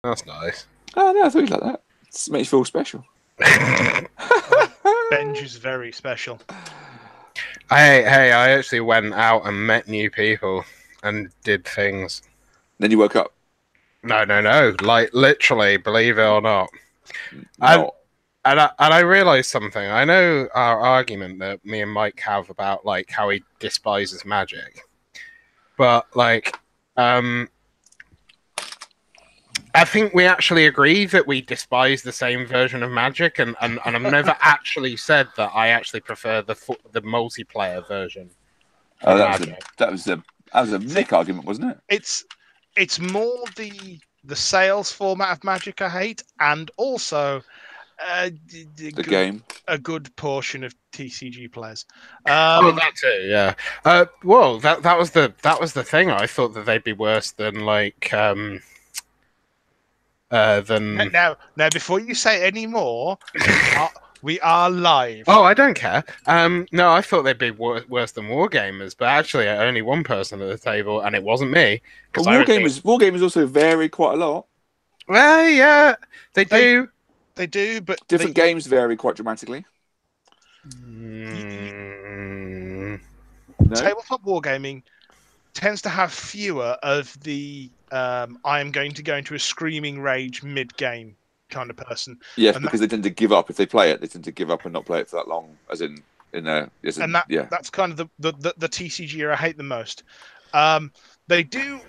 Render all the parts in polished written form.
That's nice. Oh no, I thought you like that. It makes you feel special. Benj is very special. Hey, I actually went out and met new people and did things. Then you woke up. No. Like literally, believe it or not. And Not. and I realized something. I know our argument that me and Mike have about like how he despises magic, but like, I think we actually agree that we despise the same version of magic, and I've never actually said that I actually prefer the multiplayer version Oh, of magic. that was a Nick argument, wasn't it? It's more the sales format of Magic I hate, and also The game. a good portion of TCG players. Oh, that too, yeah. Well, that was the thing. I thought that they'd be worse than like than. Now, before you say any more, we are live. Oh, I don't care. No, I thought they'd be worse than Wargamers, but actually, only one person at the table, and it wasn't me But because I was being. Wargamers also vary quite a lot. Well, yeah, they They- do. They do, but Different games vary quite dramatically. Mm, No. tabletop wargaming tends to have fewer of the I am going to go into a screaming rage mid-game kind of person. Yes, And because they tend to give up if they play it. They tend to give up and not play it for that long, yeah. That's kind of the TCG I hate the most. They do.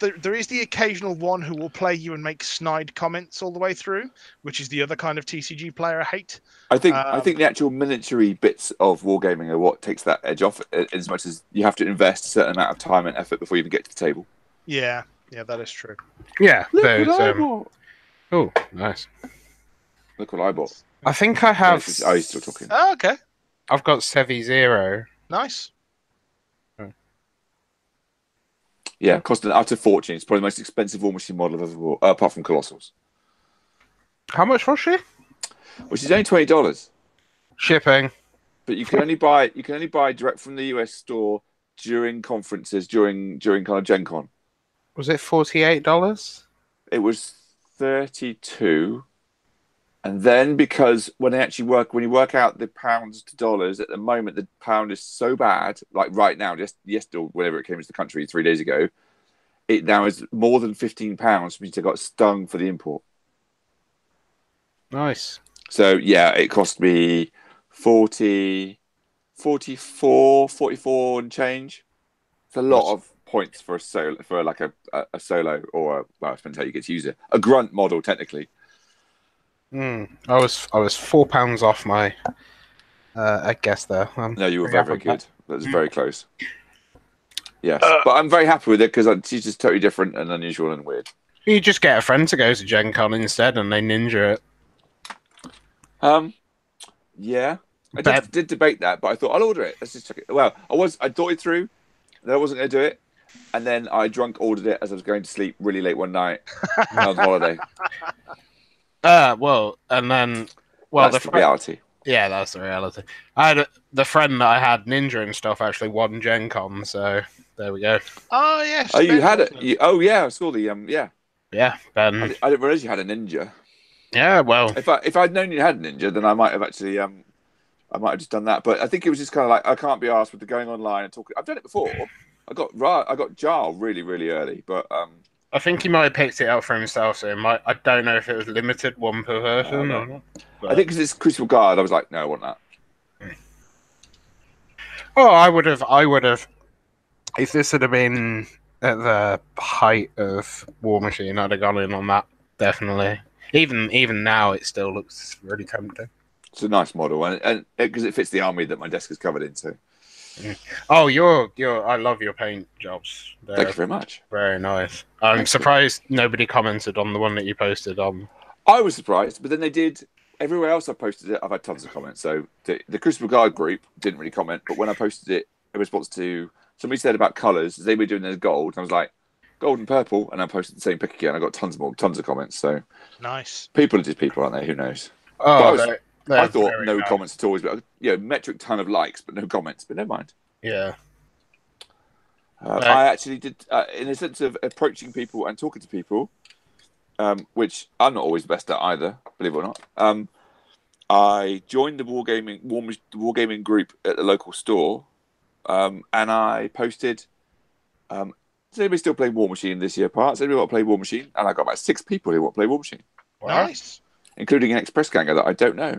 There is the occasional one who will play you and make snide comments all the way through, which is the other kind of TCG player I hate. I think the actual military bits of wargaming are what takes that edge off, as much as you have to invest a certain amount of time and effort before you even get to the table. Yeah, that is true. yeah, Look what I those. bought. Oh, nice. Look what I bought. I think I have. Oh, he's still talking. Oh, okay, I've got Sevi Zero. nice. Yeah, cost an utter fortune. It's probably the most expensive War Machine model I've ever bought, apart from Colossals, How much was she? which is only $20. Shipping. But you can only buy direct from the US store during conferences, during kind of Gen Con. Was it $48? It was 32. And then because when you work out the pounds to dollars, at the moment the pound is so bad, like right now, just yesterday, whenever it came into the country 3 days ago, it now is more than £15, which I got stung for the import. Nice. So yeah, it cost me 40, 44 and change. It's a lot of points for a solo, for like a solo, or well, it depends how you get to use it. A grunt model, technically. I was £4 off my I guess there. No, you were Pretty very happy good. with That was very close. Yes, but I'm very happy with it because she's just totally different and unusual and weird. You just get a friend to go to Gen Con instead, and they ninja it. Yeah, I Bet- did debate that, but I thought I'll order it. Let's just check it. Well, I thought it through, and I wasn't going to do it, and then I drunk ordered it as I was going to sleep really late one night when I was on holiday. Well, and then, That's the reality. Yeah, that's the reality. I had the friend that I had ninja and stuff actually won Gen Con, so there we go. Oh yes. Oh, you Ben, had wasn't it. Oh yeah, I saw the yeah. Yeah, Ben. I didn't realize you had a ninja. Yeah, well, If I'd known you had a ninja, then I might have actually I might have just done that. But I think it was just kind of like I can't be asked with the going online and talking. I've done it before. I got Jar really really early, but I think he might have picked it up for himself. So I don't know if it was limited one per person or not. I think because it's Crucible Guard, I was like, no, I want that. Oh, I would have. If this had been at the height of War Machine, I'd have gone in on that definitely. Even now, it still looks really tempting. It's a nice model, and because it fits the army that my desk is covered into. Oh, I love your paint jobs. Thank you very much. Very nice. I'm surprised nobody commented on the one that you posted on. I was surprised, but then they did. Everywhere else I posted it, I've had tons of comments. So the Crucible Guard group didn't really comment, but when I posted it in response to somebody said about colours, they were doing their gold, and I was like, gold and purple, and I posted the same pic again. I got tons of comments. So nice. people are just people, aren't they? Who knows? Oh, I thought no nice. comments at all, but metric ton of likes, but no comments. But never mind. Yeah. I actually did, in a sense of approaching people and talking to people. which I'm not always the best at either, believe it or not. I joined the wargaming group at the local store, and I posted, "Does anybody still play War Machine this year? Parts? Anybody want to play War Machine?" And I got about 6 people who want to play War Machine, Nice. including an express ganger that I don't know.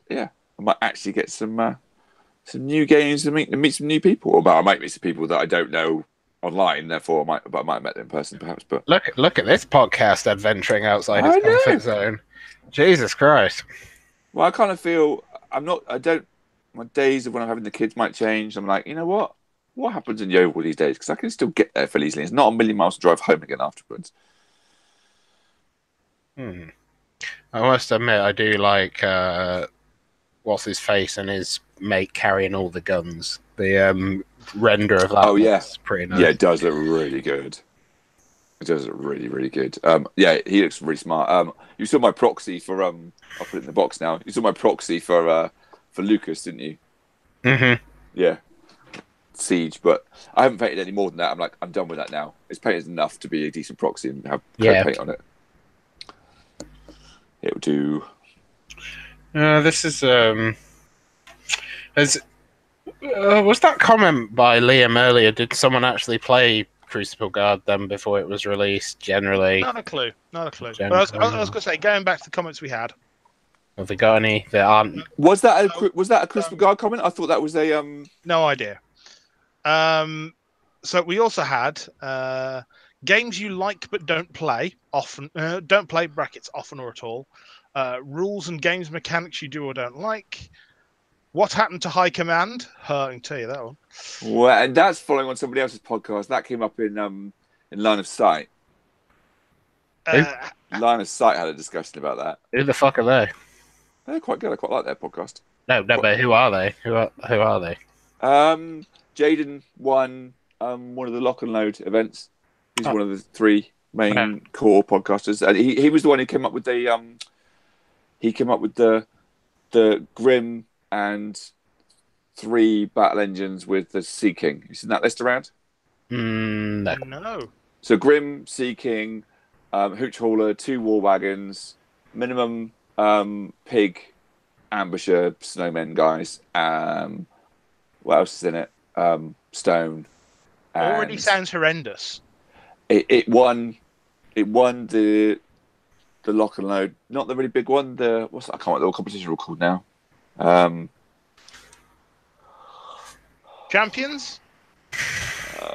Yeah, I might actually get some new games and meet some new people. Or I might meet some people that I don't know online. Therefore, I might have met them in person, perhaps. But Look at this podcast adventuring outside its I know. comfort zone. Jesus Christ. Well, I kind of feel I don't. My days of when I'm having the kids might change. I'm like, you know what? What happens in Yeovil these days? Because I can still get there fairly easily. It's not a million miles to drive home again afterwards. I must admit, I do like what's his face and his mate carrying all the guns. The render of that looks pretty nice. Yeah, it does look really good. It does look really, really good. Yeah, he looks really smart. You saw my proxy for I'll put it in the box now. You saw my proxy for Lucas, didn't you? Mm-hmm. Yeah. Siege, but I haven't painted any more than that. I'm done with that now. It's painted enough to be a decent proxy and have paint on it. It'll do. This is was that comment by Liam earlier? Did someone actually play Crucible Guard then before it was released? Generally, Not a clue. But I was going to say, going back to the comments we had. Have they got any that aren't? Was that a Crucible Guard comment? I thought that was a No idea. So we also had games you like but don't play often. Don't play brackets often or at all. Rules and games mechanics you do or don't like. What happened to High Command? I can tell you that one. Well, and that's following on somebody else's podcast. That came up in Line of Sight. Line of Sight had a discussion about that. Who the fuck are they? They're quite good. I quite like their podcast. No, but who are they? Who are they? Jaden won one of the Lock and Load events. He's one of the 3 main core podcasters, and he was the one who came up with the Grim and 3 battle engines with the Sea King. You seen that list around? No. So Grim, Sea King, Hooch Hauler, 2 War Wagons, minimum Pig, Ambusher, Snowmen guys. What else is in it? Stone. Already sounds horrendous. It won the Lock and Load, not the really big one. I can't remember what the competition were called now. Champions?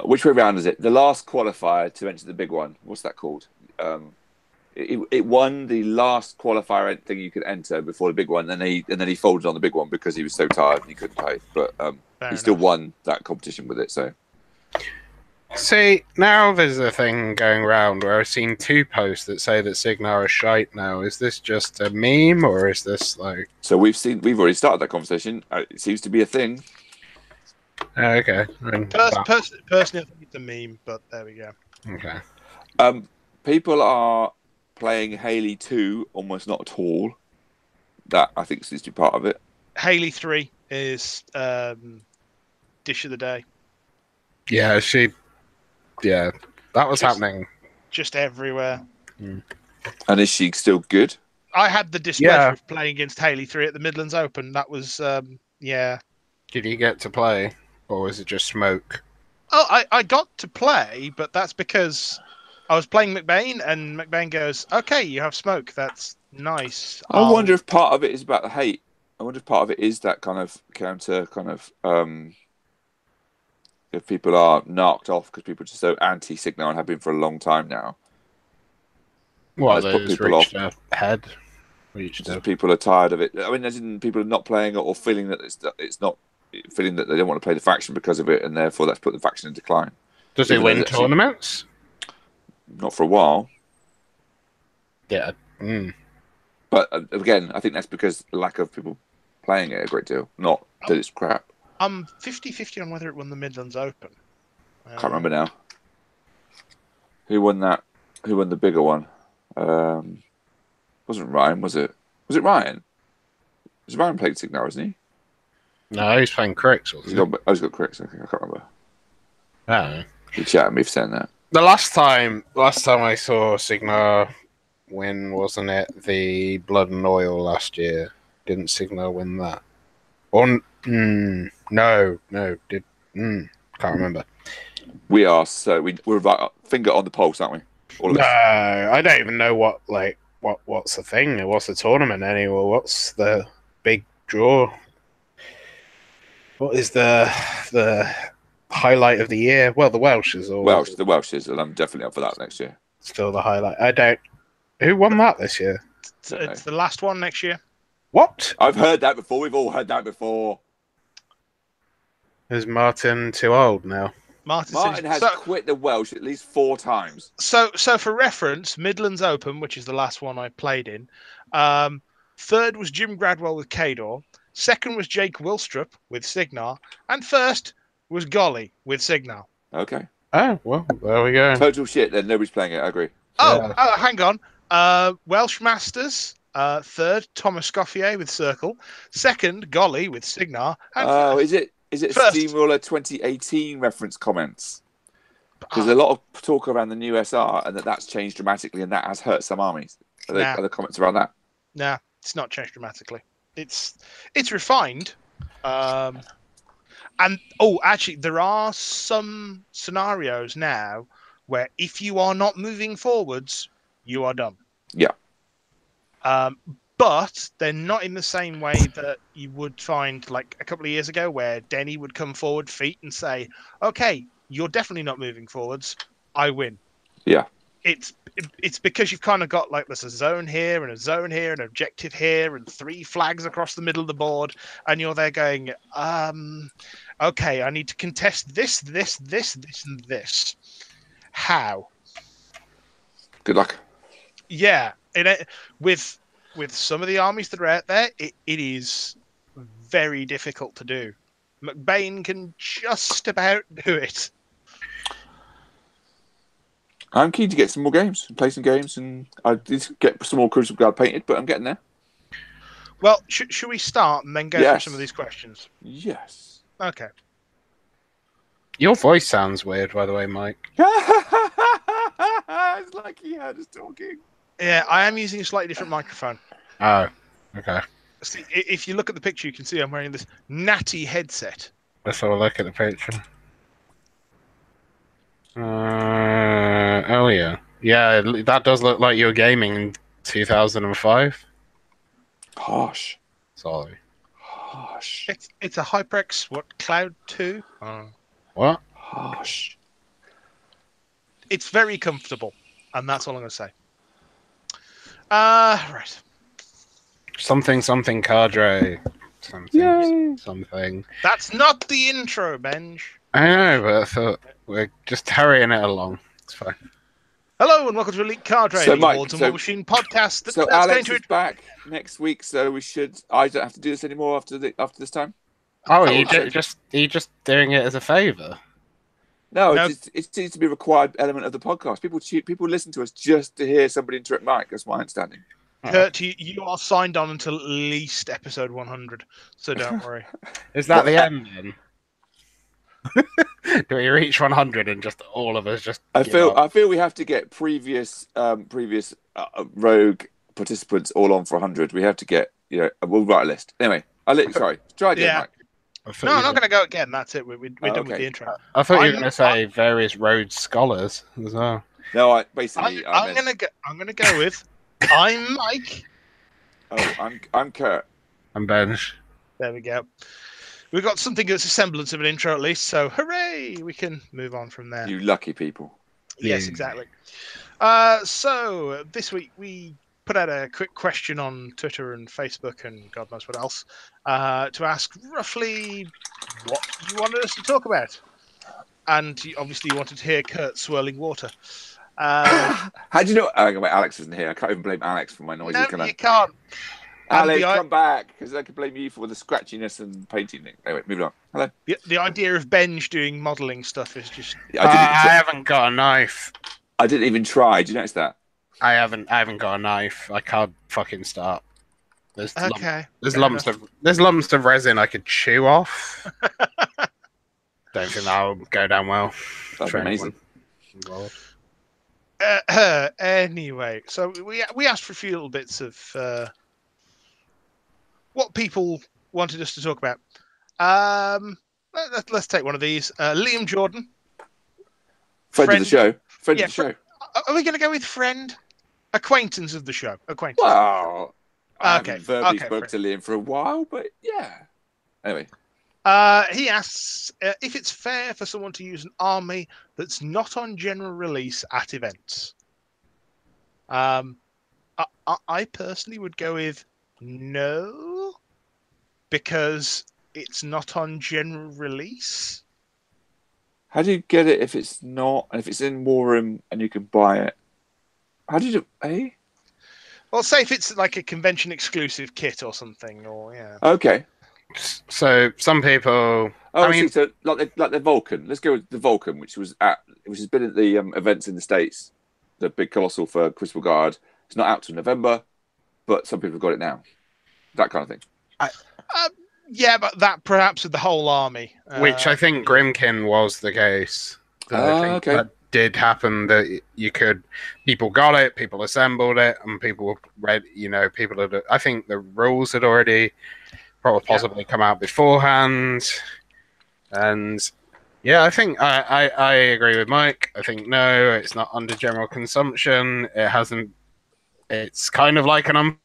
Which way round is it? The last qualifier to enter the big one. What's that called? It won the last qualifier thing you could enter before the big one, and then he folded on the big one because he was so tired and he couldn't play. But he still won that competition with it. So. See, now there's a thing going around where I've seen 2 posts that say that Signar is shite now. Is this just a meme, or is this like... So we've already started that conversation. It seems to be a thing. Okay. Personally, I think it's a meme, but there we go. Okay. People are playing Haley 2 almost not at all. That, I think, seems to be part of it. Haley 3 is dish of the day. Yeah, that was happening. Just everywhere. And is she still good? I had the displeasure of playing against Haley 3 at the Midlands Open. That was, Did you get to play, or was it just smoke? Oh, I got to play, but that's because I was playing McBain, and McBain goes, "Okay, you have smoke. That's nice." I wonder if part of it is about the hate. I wonder if part of it is that kind of counter, if people are knocked off because people are just so anti-Signar and have been for a long time now. Well, those reached a head. People are tired of it. I mean, as in people are not playing it or feeling that it's not feeling that they don't want to play the faction because of it, and therefore that's put the faction in decline. Does he win tournaments? Not for a while. Yeah. But again, I think that's because the lack of people playing it a great deal, not that it's crap. I'm 50-50 on whether it won the Midlands Open. Can't remember now. Who won that? Who won the bigger one? Wasn't Ryan, was it? Was it Ryan? Was Ryan playing Signar, isn't he? No, he's playing Cricks. He's got Cricks. Okay, I can't remember. I don't know. He chatted me for saying that. The last time I saw Signar win, wasn't it the Blood and Oil last year? Didn't Signar win that? Or no, did can't remember. We're about finger on the pulse, aren't we? All of No, us. I don't even know what's the thing. What's the tournament anymore? What's the big draw? What is the highlight of the year? Well, the Welsh is always The Welsh is, and I'm definitely up for that next year. still the highlight. I don't. Who won that this year? It's the last one next year. What? I've heard that before. We've all heard that before. Is Martin too old now? Martin has quit the Welsh at least 4 times. So for reference, Midlands Open, which is the last one I played in, third was Jim Gradwell with Cadre, second was Jake Wilstrup with Signar, and first was Golly with Signar. Okay. Oh, well, there we go. Total shit, then nobody's playing it, I agree. Oh, hang on. Welsh Masters, third, Thomas Scoffier with Circle, second, Golly with Signar, and is it first. Steamroller 2018 reference comments? There's a lot of talk around the new SR and that's changed dramatically and that has hurt some armies. Are there comments around that? Nah, it's not changed dramatically. It's refined. And actually, there are some scenarios now where if you are not moving forwards, you are done. Yeah. But they're not in the same way that you would find like a couple of years ago where Denny would come forward feet and say, okay, you're definitely not moving forwards. I win. Yeah. It's because you've kind of got like there's a zone here and a zone here and an objective here and 3 flags across the middle of the board. And you're there going, okay, I need to contest this, and this. How? Good luck. Yeah. With some of the armies that are out there, it is very difficult to do. McBain can just about do it. I'm keen to get some more games and play some games, and I did get some more Crucible Guard painted, but I'm getting there. Well, should we start and then go through some of these questions? Yes. Okay. Your voice sounds weird, by the way, Mike. It's like he had us talking. Yeah, I am using a slightly different microphone. Oh, okay. See, if you look at the picture, you can see I'm wearing this natty headset. Let's have a look at the picture. Oh yeah, that does look like you're gaming in 2005. Harsh. Sorry. Harsh. It's a HyperX Cloud 2. What? Harsh. It's very comfortable, and that's all I'm going to say. Right. Something Cadre. Something. That's not the intro, Benj. I know, but I thought we're just hurrying it along. It's fine. Hello and welcome to Elite Cadre, the Awards and War Machine podcast. So Alex is back next week, so I don't have to do this anymore after this time. Oh, are you just doing it as a favour? No, it seems to be a required element of the podcast. People listen to us just to hear somebody interrupt Mike. That's my understanding. Kurt, you are signed on until at least episode 100, so don't worry. Is that the end then? Do we reach 100 and just all of us just? I feel we have to get previous rogue participants all on for 100. We have to get we'll write a list. Anyway, try again, Mike. No, I'm not going to go again. That's it. We're done with the intro. I thought you were going to say various Rhodes scholars as well. No, I'm going to go with I'm Mike. Oh, I'm Kurt. I'm Benj. There we go. We've got something that's a semblance of an intro at least, so hooray! We can move on from there. You lucky people. Yes, exactly. So this week we put out a quick question on Twitter and Facebook and God knows what else to ask roughly what you wanted us to talk about. And obviously you wanted to hear Kurt swirling water. How do you know? Oh, wait, Alex isn't here. I can't even blame Alex for my noises. No, you can't. Alex, come back, because I can blame you for the scratchiness and painting. Anyway, moving on. Hello. The idea of Benj doing modelling stuff is just... I haven't got a knife. I didn't even try. Did you notice that? I haven't got a knife. I can't fucking start. There's lumps of resin I could chew off. Don't think that'll go down well. That'd be amazing. involved. Anyway, so we asked for a few little bits of what people wanted us to talk about. Let's take one of these. Liam Jordan. Friend of the show. Friend Yeah, of the show. Are we going to go with friend? Acquaintance of the show. Acquaintance. Well, I Okay, haven't verbally okay, spoke to Liam for a while, but yeah. Anyway. He asks if it's fair for someone to use an army that's not on general release at events. I personally would go with no, because it's not on general release. How do you get it if it's not, and if it's in War Room and you can buy it? How do you do, eh? Well, say if it's like a convention exclusive kit or something, or yeah. Okay. So some people. Oh, I mean, so like the Vulcan. Let's go with the Vulcan, which has been at the events in the States, the big colossal for Crystal Guard. It's not out till November, but some people have got it now. That kind of thing. Yeah, but that perhaps with the whole army. which I think Grimkin was the case. I think okay. that did happen. That people got it, people assembled it, and people read. People had. I think the rules had already probably possibly come out beforehand, and yeah, I think I agree with Mike. I think no, it's not under general consumption. It hasn't. It's kind of like an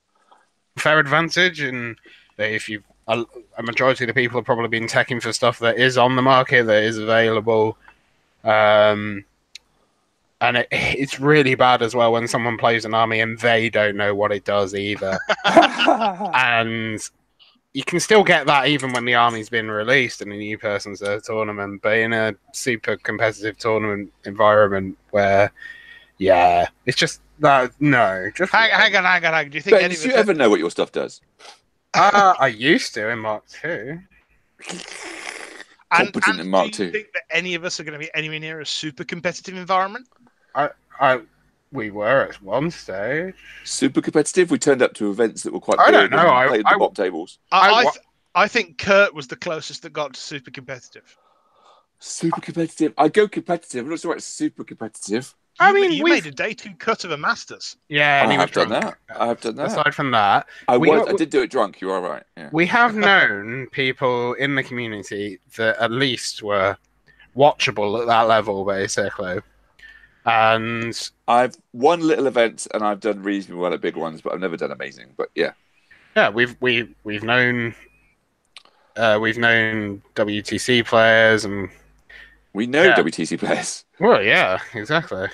unfair advantage, and that if you a majority of the people have probably been teching for stuff that is on the market, that is available. And it's really bad as well when someone plays an army and they don't know what it does either. And you can still get that even when the army's been released and a new person's at a tournament, but in a super competitive tournament environment where, yeah, it's just that, no. Just hang on. Do you think Ben, do you ever know what your stuff does? I used to in Mark II. Competent in Mark do you II. think that any of us are going to be anywhere near a super competitive environment? We were at one stage. Super competitive. We turned up to events that were quite I big. don't know. And played the bot tables. I think Kurt was the closest that got to super competitive. Super competitive. I go competitive. I'm not sure it's super competitive. You made a day 2 cut of a Masters. Yeah, and I he was have done drunk. that. I have done that. Aside from that, I did do it drunk. You are right. Yeah. We have known people in the community that at least were watchable at that level, basically. And I've won little events and I've done reasonably well at big ones, but I've never done amazing. But yeah, we've known WTC players, and we know WTC players. Well, yeah, exactly.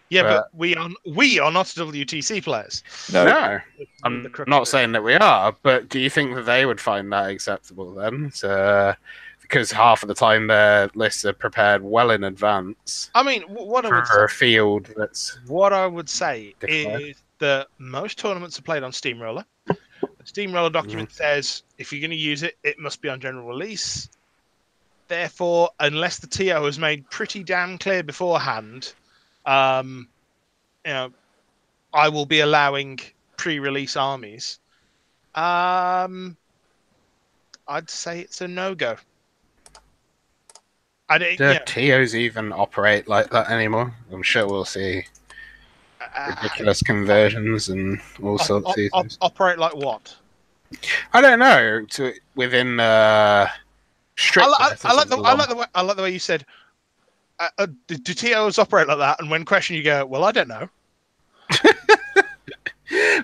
Yeah, but we are not WTC players. No. I'm not saying that we are, but do you think that they would find that acceptable then? Because half of the time their lists are prepared well in advance. I mean, what a field that's. What I would say is that most tournaments are played on Steamroller. The Steamroller document says if you're going to use it, it must be on general release. Therefore, unless the TO has made pretty damn clear beforehand, I will be allowing pre-release armies. I'd say it's a no-go. Do TOs even operate like that anymore? I'm sure we'll see ridiculous conversions and all sorts of things. Operate like what? I don't know. Within strict. I like the way you said. Do TOs operate like that? And when questioned, you go, "Well, I don't know."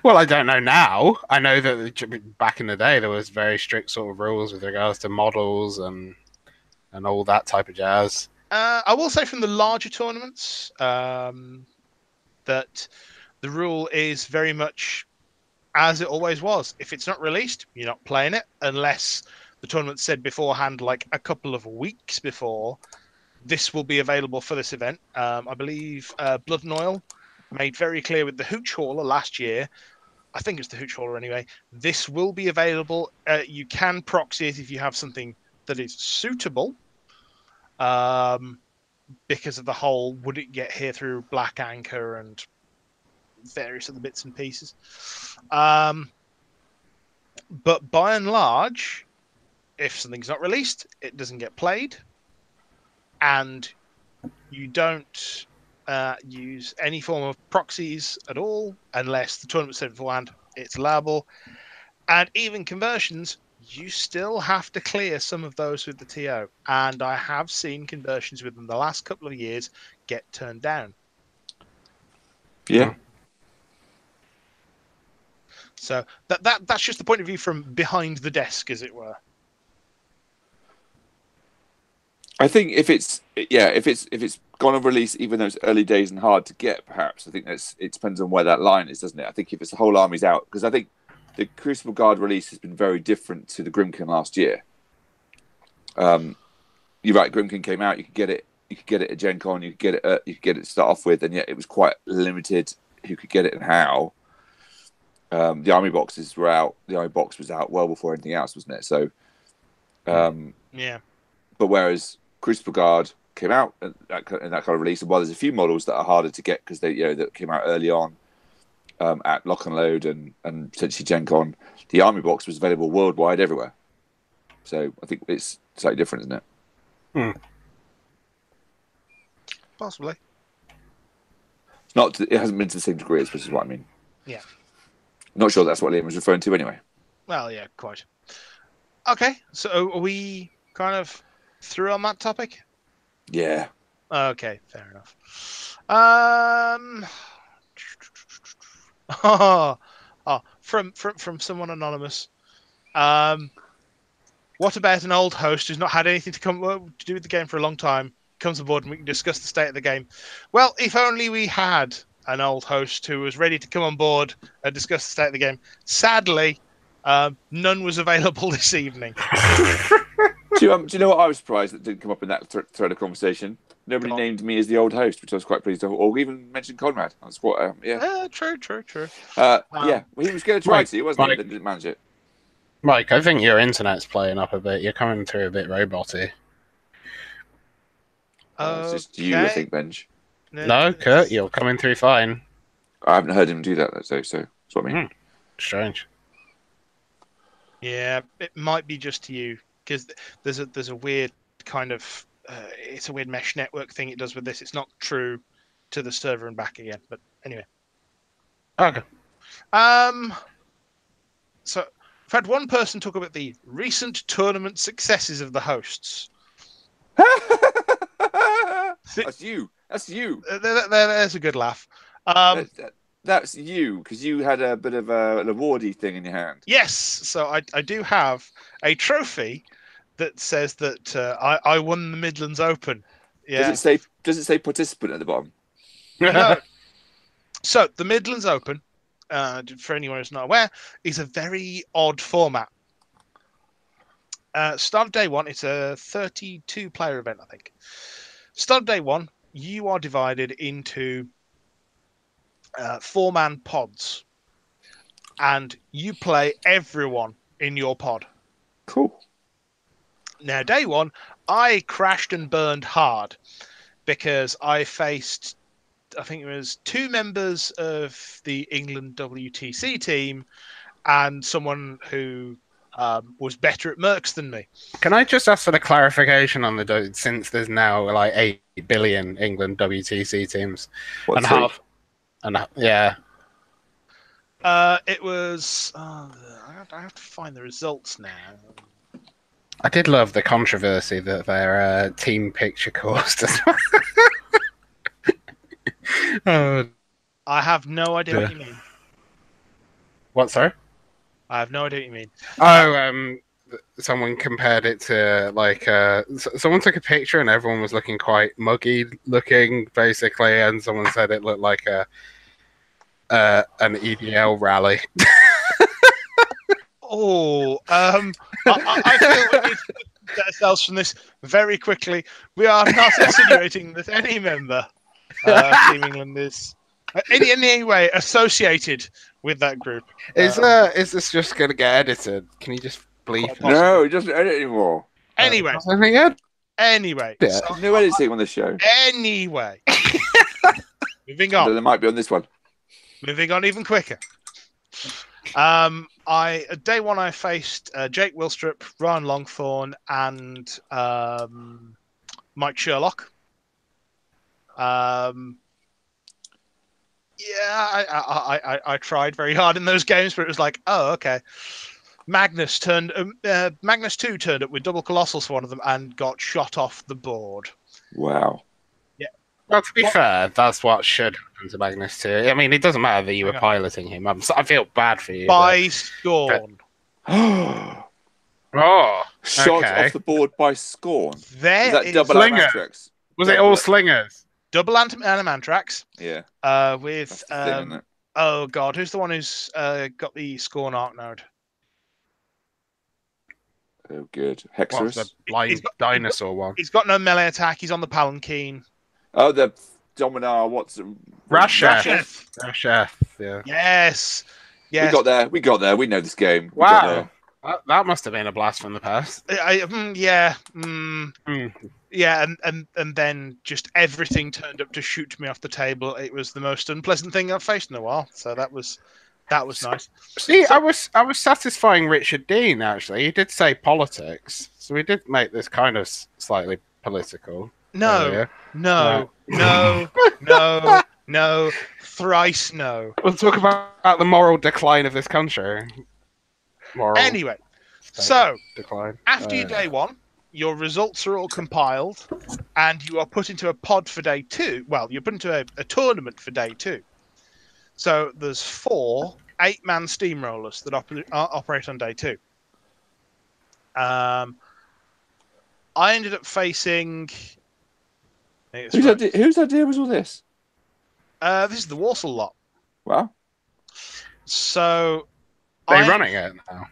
Well, I don't know now. I know that back in the day there was very strict sort of rules with regards to models and all that type of jazz. I will say from the larger tournaments that the rule is very much as it always was. If it's not released, you're not playing it unless the tournament said beforehand, like a couple of weeks before, this will be available for this event. I believe Blood and Oil made very clear with the Hooch Hauler last year. I think it's the Hooch Hauler anyway. This will be available. You can proxy it if you have something that is suitable, because of the whole would it get here through Black Anchor and various other bits and pieces. But by and large, if something's not released, it doesn't get played, and you don't use any form of proxies at all, unless the tournament said beforehand it's allowable. And even conversions, you still have to clear some of those with the TO. And I have seen conversions within the last couple of years get turned down. Yeah. So that's just the point of view from behind the desk, as it were. I think if it's gone on release, even though it's early days and hard to get, perhaps I think it depends on where that line is, doesn't it? I think if it's the whole army's out, because I think the Crucible Guard release has been very different to the Grimkin last year. You're right, Grimkin came out, you could get it at Gen Con, you could get it to start off with, and yet it was quite limited who could get it and how. The army boxes were out. The army box was out well before anything else, wasn't it? So, yeah. But whereas Crucible Guard came out in that kind of release, and while there's a few models that are harder to get because they that came out early on at Lock and Load and potentially Gen Con, the army box was available worldwide everywhere. So I think it's slightly different, isn't it? Possibly. It hasn't been to the same degree, which is what I mean. Yeah. Not sure that's what Liam was referring to anyway. Well, yeah, quite. Okay, so are we kind of through on that topic? Yeah. Okay, fair enough. From someone anonymous. What about an old host who's not had anything to do with the game for a long time, comes aboard and we can discuss the state of the game? Well, if only we had an old host who was ready to come on board and discuss the state of the game. Sadly, none was available this evening. Do you know what I was surprised that didn't come up in that thread of conversation? Nobody named me as the old host, which I was quite pleased to, or even mentioned Conrad. That's what, yeah. True. Yeah, well, he was going to try to, wasn't he? That didn't manage it. Mike, I think your internet's playing up a bit. You're coming through a bit roboty. It's just you, I think, Benj. No, Kurt, you're coming through fine. I haven't heard him do that, so that's what I mean. Strange. Yeah, it might be just to you, because there's a weird kind of it's a weird mesh network thing it does with this. It's not true to the server and back again. But anyway. Okay. So I've had one person talk about the recent tournament successes of the hosts. That's you. There's a good laugh. That's you, because you had a bit of an awardy thing in your hand. Yes, so I do have a trophy that says that I won the Midlands Open. Yeah. Does it say participant at the bottom? No. So the Midlands Open, for anyone who's not aware, is a very odd format. Start of day one, it's a 32-player event, I think. Start of day one, you are divided into 4-man pods, and you play everyone in your pod. Cool. Now, day one, I crashed and burned hard because I faced, I think it was 2 members of the England WTC team and someone who was better at Mercs than me. Can I just ask for the clarification on since there's now like 8 billion England WTC teams? What, and three? half. Yeah. It was. I have to find the results now. I did love the controversy that their team picture caused as well. I have no idea what you mean. What, sorry? I have no idea what you mean. Someone compared it to like someone took a picture and everyone was looking quite muggy looking basically, and someone said it looked like an EDL rally. I feel we need to get ourselves from this very quickly. We are not insinuating that any member of Team England is in any way associated with that group. Is this just going to get edited? Can you just bleep? No, it doesn't edit anymore. Anyway. There's no editing on this show. Anyway. Moving on. There might be on this one. Moving on even quicker. Day one I faced Jake Wilstrup, Ryan Longthorne, and Mike Sherlock. Yeah, I tried very hard in those games, but it was like, oh, okay. Magnus 2 turned up with double colossals for one of them and got shot off the board. Wow. Well, to be What? fair, that's what should happen to Magnus too. I mean, it doesn't matter that you were Hang on. piloting him. I feel bad for you. By Scorn. Oh, Shot okay. off the board by Scorn. Is There that is double Slinger. Animatrix? Was it all slingers? double Animantrax. Yeah. With That's the thing, isn't it? oh god, who's the one who's got the Scorn arc node? Oh, good. What's the Hexerus. blind dinosaur one? He's got no melee attack. He's on the Palanquin. Oh, the Dominar. What's Rasheth. Yeah. Yes. Yes. We got there. We know this game. We got Wow. there. That must have been a blast from the past. Yeah. Mm. Yeah, and then just everything turned up to shoot me off the table. It was the most unpleasant thing I've faced in a while. So that was nice. See, I was satisfying Richard Dean actually. He did say politics, so we did make this kind of slightly political. No, earlier. no, thrice no. We'll talk about the moral decline of this country. Anyway, so decline. after your day one, your results are all compiled, and you are put into a pod for day two. Well, you're put into a tournament for day two. So there's 4 8-man steamrollers that operate on day two. I ended up facing. Whose idea was all this? This is the Warsaw lot. Wow. So. They're running it now.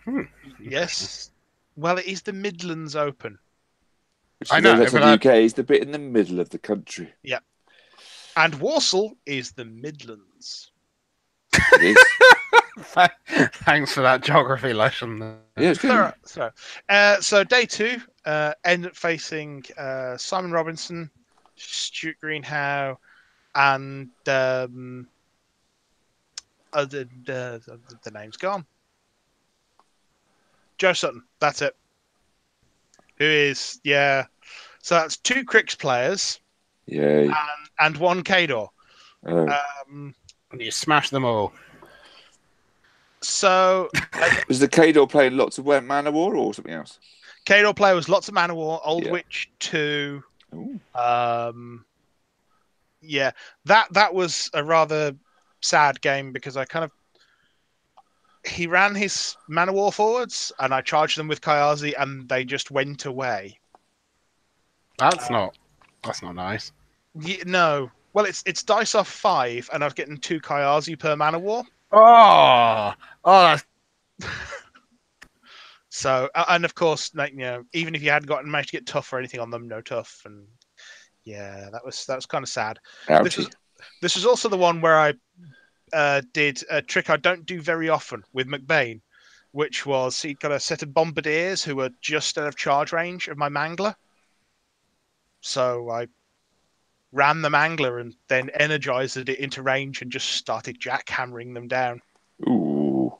Yes. Well, it is the Midlands Open. Which I know, that's but the UK is the bit in the middle of the country. Yeah. And Warsaw is the Midlands. It is. Thanks for that geography lesson. Yeah, it's good. So day two, ended up facing Simon Robinson, Stuart Greenhow, and the name's gone. Joe Sutton. That's it. Who is So that's 2 Crix players. Yay. And 1 Cadre. You smash them all. So was the Cadre playing lots of Man of War or something else? Cadre player was lots of Man of War, Old Yeah. Witch 2. Ooh. Yeah, that was a rather sad game because he ran his Man of War forwards and I charged them with Kayazi and they just went away. That's not nice. No. Well, it's dice off 5 and I was getting 2 Kayazi per Man of War. Oh, that's... So, and of course, like, even if you hadn't managed to get tough or anything on them, no tough, and yeah, that was kind of sad. This was also the one where I did a trick I don't do very often with McBain, which was he got a set of bombardiers who were just out of charge range of my mangler. So I ran the mangler and then energized it into range and just started jackhammering them down. Ooh.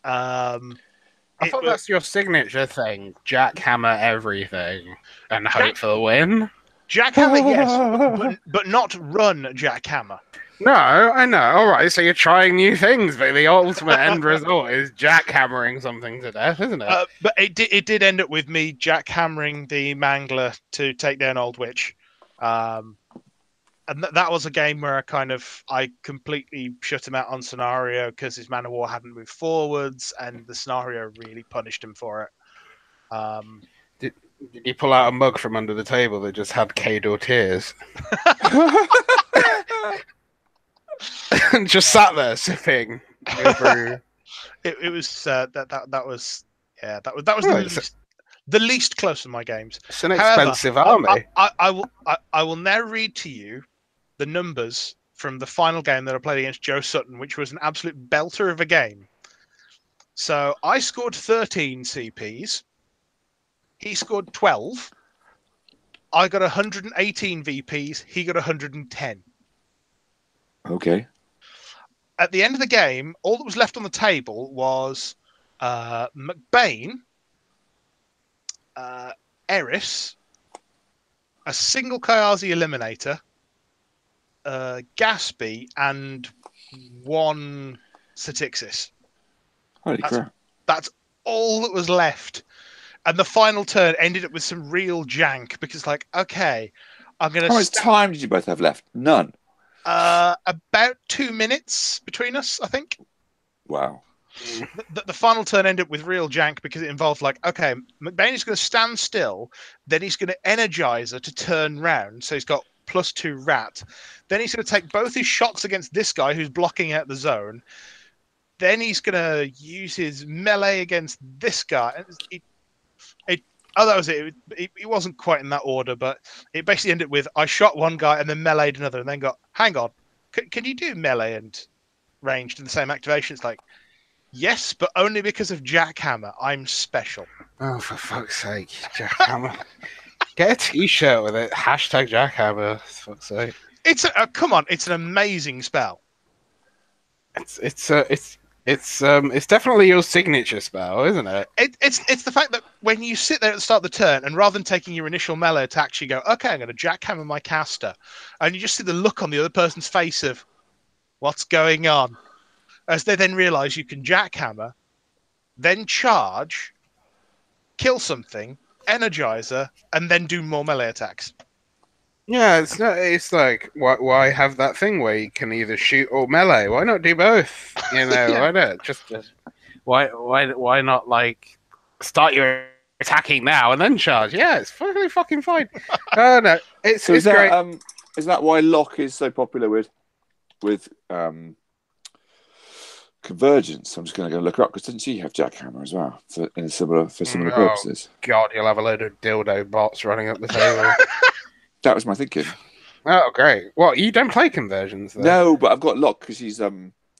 I thought that's your signature thing. Jackhammer everything and hope for the win. Jackhammer, yes, but not run jackhammer. No, I know. All right, so you're trying new things, but the ultimate end result is jackhammering something to death, isn't it? But it did end up with me jackhammering the mangler to take down Old Witch. And that was a game where I completely shut him out on scenario because his Man of War hadn't moved forwards, and the scenario really punished him for it. Did you pull out a mug from under the table that just had Cadre tears? And just sat there sipping. It was that was the least close of my games. It's an expensive army. I will now read to you the numbers from the final game that I played against Joe Sutton, which was an absolute belter of a game. So I scored 13 CPs. He scored 12. I got 118 VPs. He got 110. Okay. At the end of the game, all that was left on the table was McBain, Eris, a single Kayazi Eliminator, Gatsby, and 1 Satixis. Holy crap! That's all that was left. And the final turn ended up with some real jank because, like, okay, I'm going to. How much time did you both have left? None. About 2 minutes between us, I think. Wow. The final turn ended up with real jank because it involved, like, okay, McBain is going to stand still, then he's going to energize her to turn round, so he's got +2 rat. Then he's going to take both his shots against this guy who's blocking out the zone. Then he's going to use his melee against this guy. That was it. It wasn't quite in that order, but it basically ended with I shot one guy and then meleeed another, and then got, hang on, can you do melee and ranged in the same activation? It's like, yes, but only because of Jackhammer. I'm special. Oh, for fuck's sake, Jackhammer! Get a T-shirt with it. Hashtag Jackhammer. For fuck's sake. It's come on. It's an amazing spell. It's definitely your signature spell, isn't it? It's the fact that when you sit there at the start of the turn, and rather than taking your initial melee attack, you go, okay, I'm going to Jackhammer my caster, and you just see the look on the other person's face of what's going on, as they then realise you can Jackhammer, then charge, kill something, energizer, and then do more melee attacks. Yeah, it's not. It's like why have that thing where you can either shoot or melee? Why not do both? You know, Yeah. why not? Just why not like start your attacking now and then charge? Yeah, it's fucking fine. Oh no, it's great. Is that why Locke is so popular with Convergence? I'm just going to go look her up because didn't she have Jackhammer as well for similar purposes? God, you'll have a load of dildo bots running up the table. That was my thinking. Oh, great. What, you don't play Conversions, though? No, but I've got Locke because she's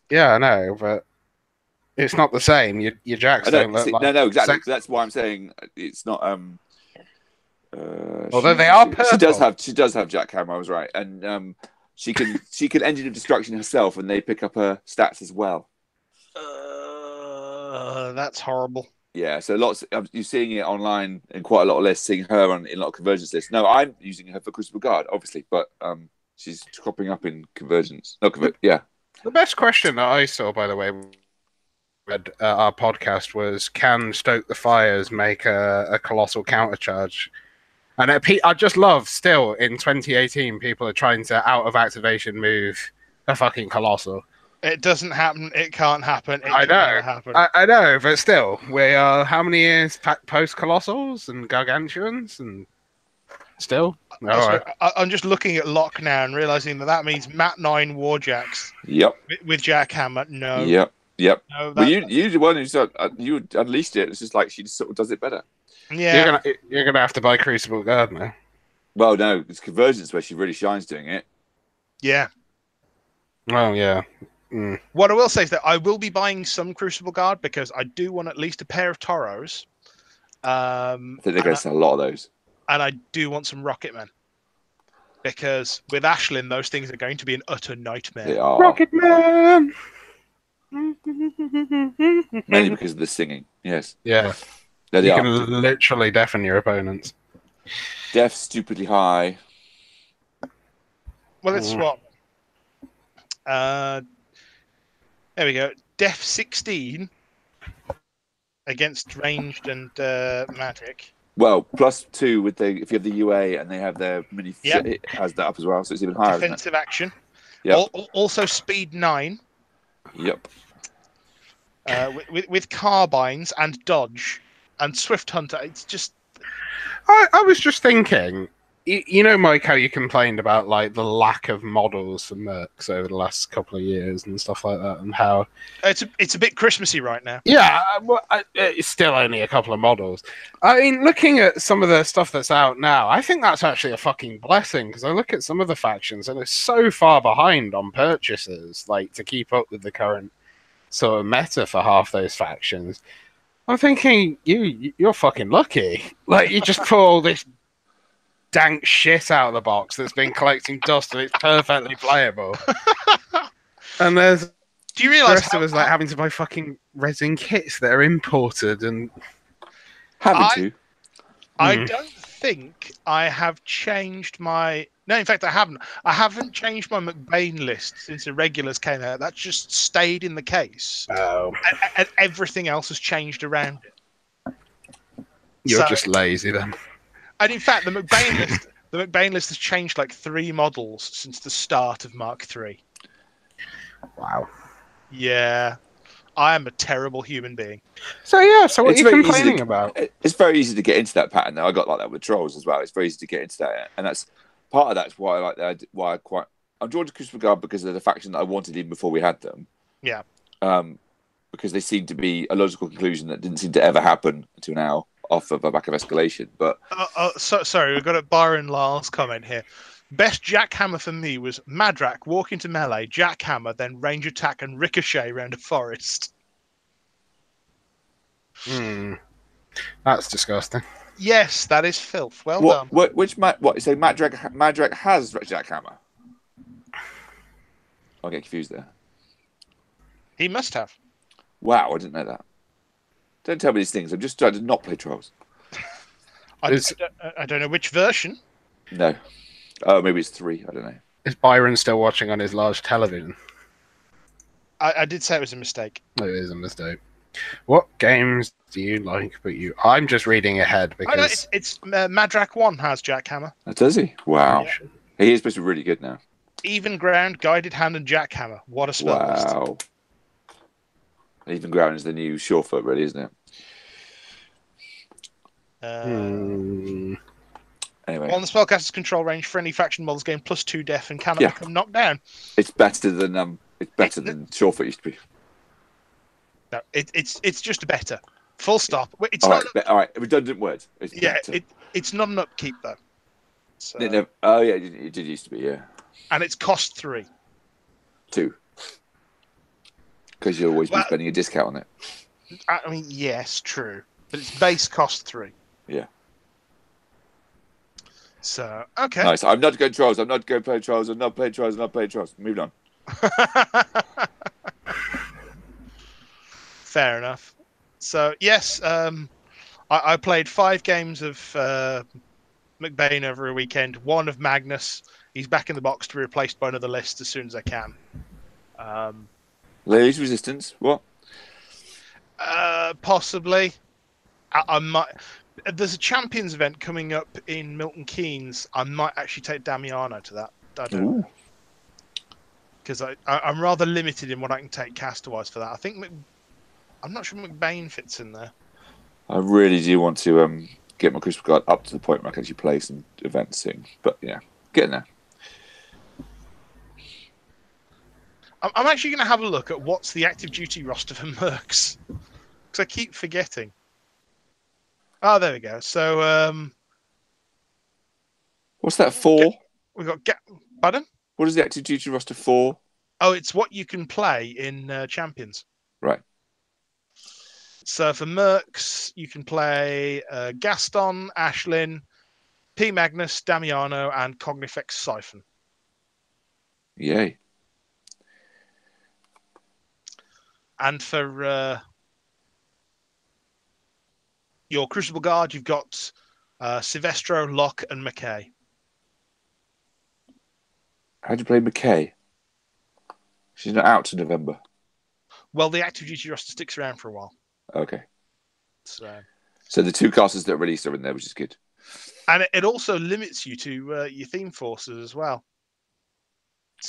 Yeah, I know, but it's not the same. Your jacks don't look like... No, exactly. That's why I'm saying it's not. Although they are purple. She does have Jackhammer. I was right, and she can Engine of Destruction herself, and they pick up her stats as well. That's horrible. Yeah, so you're seeing it online in quite a lot of lists, seeing her in a lot of Convergence lists. No, I'm using her for Crucible Guard, obviously, but she's cropping up in Convergence. Yeah. The best question that I saw, by the way, at our podcast was, can Stoke the Fires make a colossal countercharge? And I just love, still, in 2018, people are trying to out-of-activation move a fucking colossal. It doesn't happen. It can't happen. I know. Happen. I know, but still, we are how many years post Colossals and Gargantuans, and still. I'm just looking at Locke now and realizing that means Mat 9 Warjacks. Yep. With Jackhammer. No. Yep. No, well, you the one who you unleashed it. It's just like she sort of does it better. Yeah. You're gonna have to buy Crucible Guard now. Well, no, it's Convergence where she really shines doing it. Yeah. Oh yeah. What I will say is that I will be buying some Crucible Guard because I do want at least a pair of Toros. I think they're going to sell a lot of those. And I do want some Rocketmen. Because with Ashlyn, those things are going to be an utter nightmare. They are. Rocketman! Mainly because of the singing, yes. Yeah. There they you are. can literally deafen your opponents. Death stupidly high. Well, let's swap. There we go. Def 16 against ranged and magic. Well, +2 with if you have the UA and they have their mini, it has that up as well, so it's even higher. Defensive action. Yep. Also speed 9. Yep. With carbines and dodge and swift hunter. It's just. I was just thinking. You know, Mike, how you complained about like the lack of models for Mercs over the last couple of years and stuff like that, and how it's a bit Christmassy right now. Yeah, well, it's still only a couple of models. I mean, looking at some of the stuff that's out now, I think that's actually a fucking blessing because I look at some of the factions and it's so far behind on purchases, like to keep up with the current sort of meta for half those factions. I'm thinking you're fucking lucky. Like you just pull all this dank shit out of the box that's been collecting dust and it's perfectly playable. And there's do you realize the rest of us like having to buy fucking resin kits that are imported and I don't think I have changed my. No, in fact, I haven't. I haven't changed my McBain list since Irregulars came out. That's just stayed in the case, Oh, and everything else has changed around it. you're just lazy then. And in fact, the McBain list has changed like 3 models since the start of Mark III. Wow. Yeah, I am a terrible human being. So yeah, so what It's are you very easy complaining to- about? It's very easy to get into that pattern. Now I got like that with trolls as well. It's very easy to get into that, and that's part of that's why I like that. Why I'm drawn to Crystal Guard because of the faction that I wanted even before we had them. Yeah. Because they seem to be a logical conclusion that didn't seem to ever happen until now, off of the back of escalation. But Sorry, we've got a Byron Lars comment here. Best jackhammer for me was Madrak, walk into melee, jackhammer, then range attack and ricochet around a forest. That's disgusting. Yes, that is filth. Well done. Which so Madrak has jackhammer? I get confused there. He must have. Wow, I didn't know that. Don't tell me these things. I'm just trying to not play trolls. I don't know which version. No. Oh, maybe it's 3. I don't know. Is Byron still watching on his large television? I did say it was a mistake. It is a mistake. What games do you like? But I'm just reading ahead because no, it's Madrak 1 has jackhammer. Oh, does he? Wow. Yeah. He is supposed to be really good now. Even ground, guided hand, and jackhammer. What a spell list. Wow. Even ground is the new Surefoot, really, isn't it? Anyway, on the spellcaster's control range, friendly faction models gain +2 def and cannot become knocked down. It's better than Surefoot used to be. No, it's just better. Full stop. It's all not. Right. Redundant words. It's not an upkeep though. So, oh yeah, it did used to be, yeah. And it's cost 3. 2. Because you'll always be spending a discount on it. I mean, yes, true, but it's base cost 3. Yeah. So okay. Nice. I'm not going trolls. I'm not going to play trolls. I'm not playing trolls. I'm not playing trolls. Moving on. Fair enough. So yes, I played 5 games of McBain over a weekend. 1 of Magnus. He's back in the box to be replaced by another list as soon as I can. Ladies Resistance. What? Possibly. I might. There's a Champions event coming up in Milton Keynes. I might actually take Damiano to that. I don't know. Because I'm rather limited in what I can take caster-wise for that. I think I'm not sure McBain fits in there. I really do want to get my Crystal Guard up to the point where I can actually play some events soon. But yeah, getting there. I'm actually going to have a look at what's the active duty roster for Mercs. Because I keep forgetting. Oh, there we go. So, what's that for? We've got pardon? What is the active duty roster for? Oh, it's what you can play in Champions. Right. So for Mercs, you can play Gaston, Ashlyn, P. Magnus, Damiano, and Cognifex Siphon. Yay. And for your Crucible Guard, you've got Silvestro, Locke, and McKay. How do you play McKay? She's not out to November. Well, the active duty roster sticks around for a while. Okay. So the 2 casters that released are in there, which is good. And it also limits you to your theme forces as well.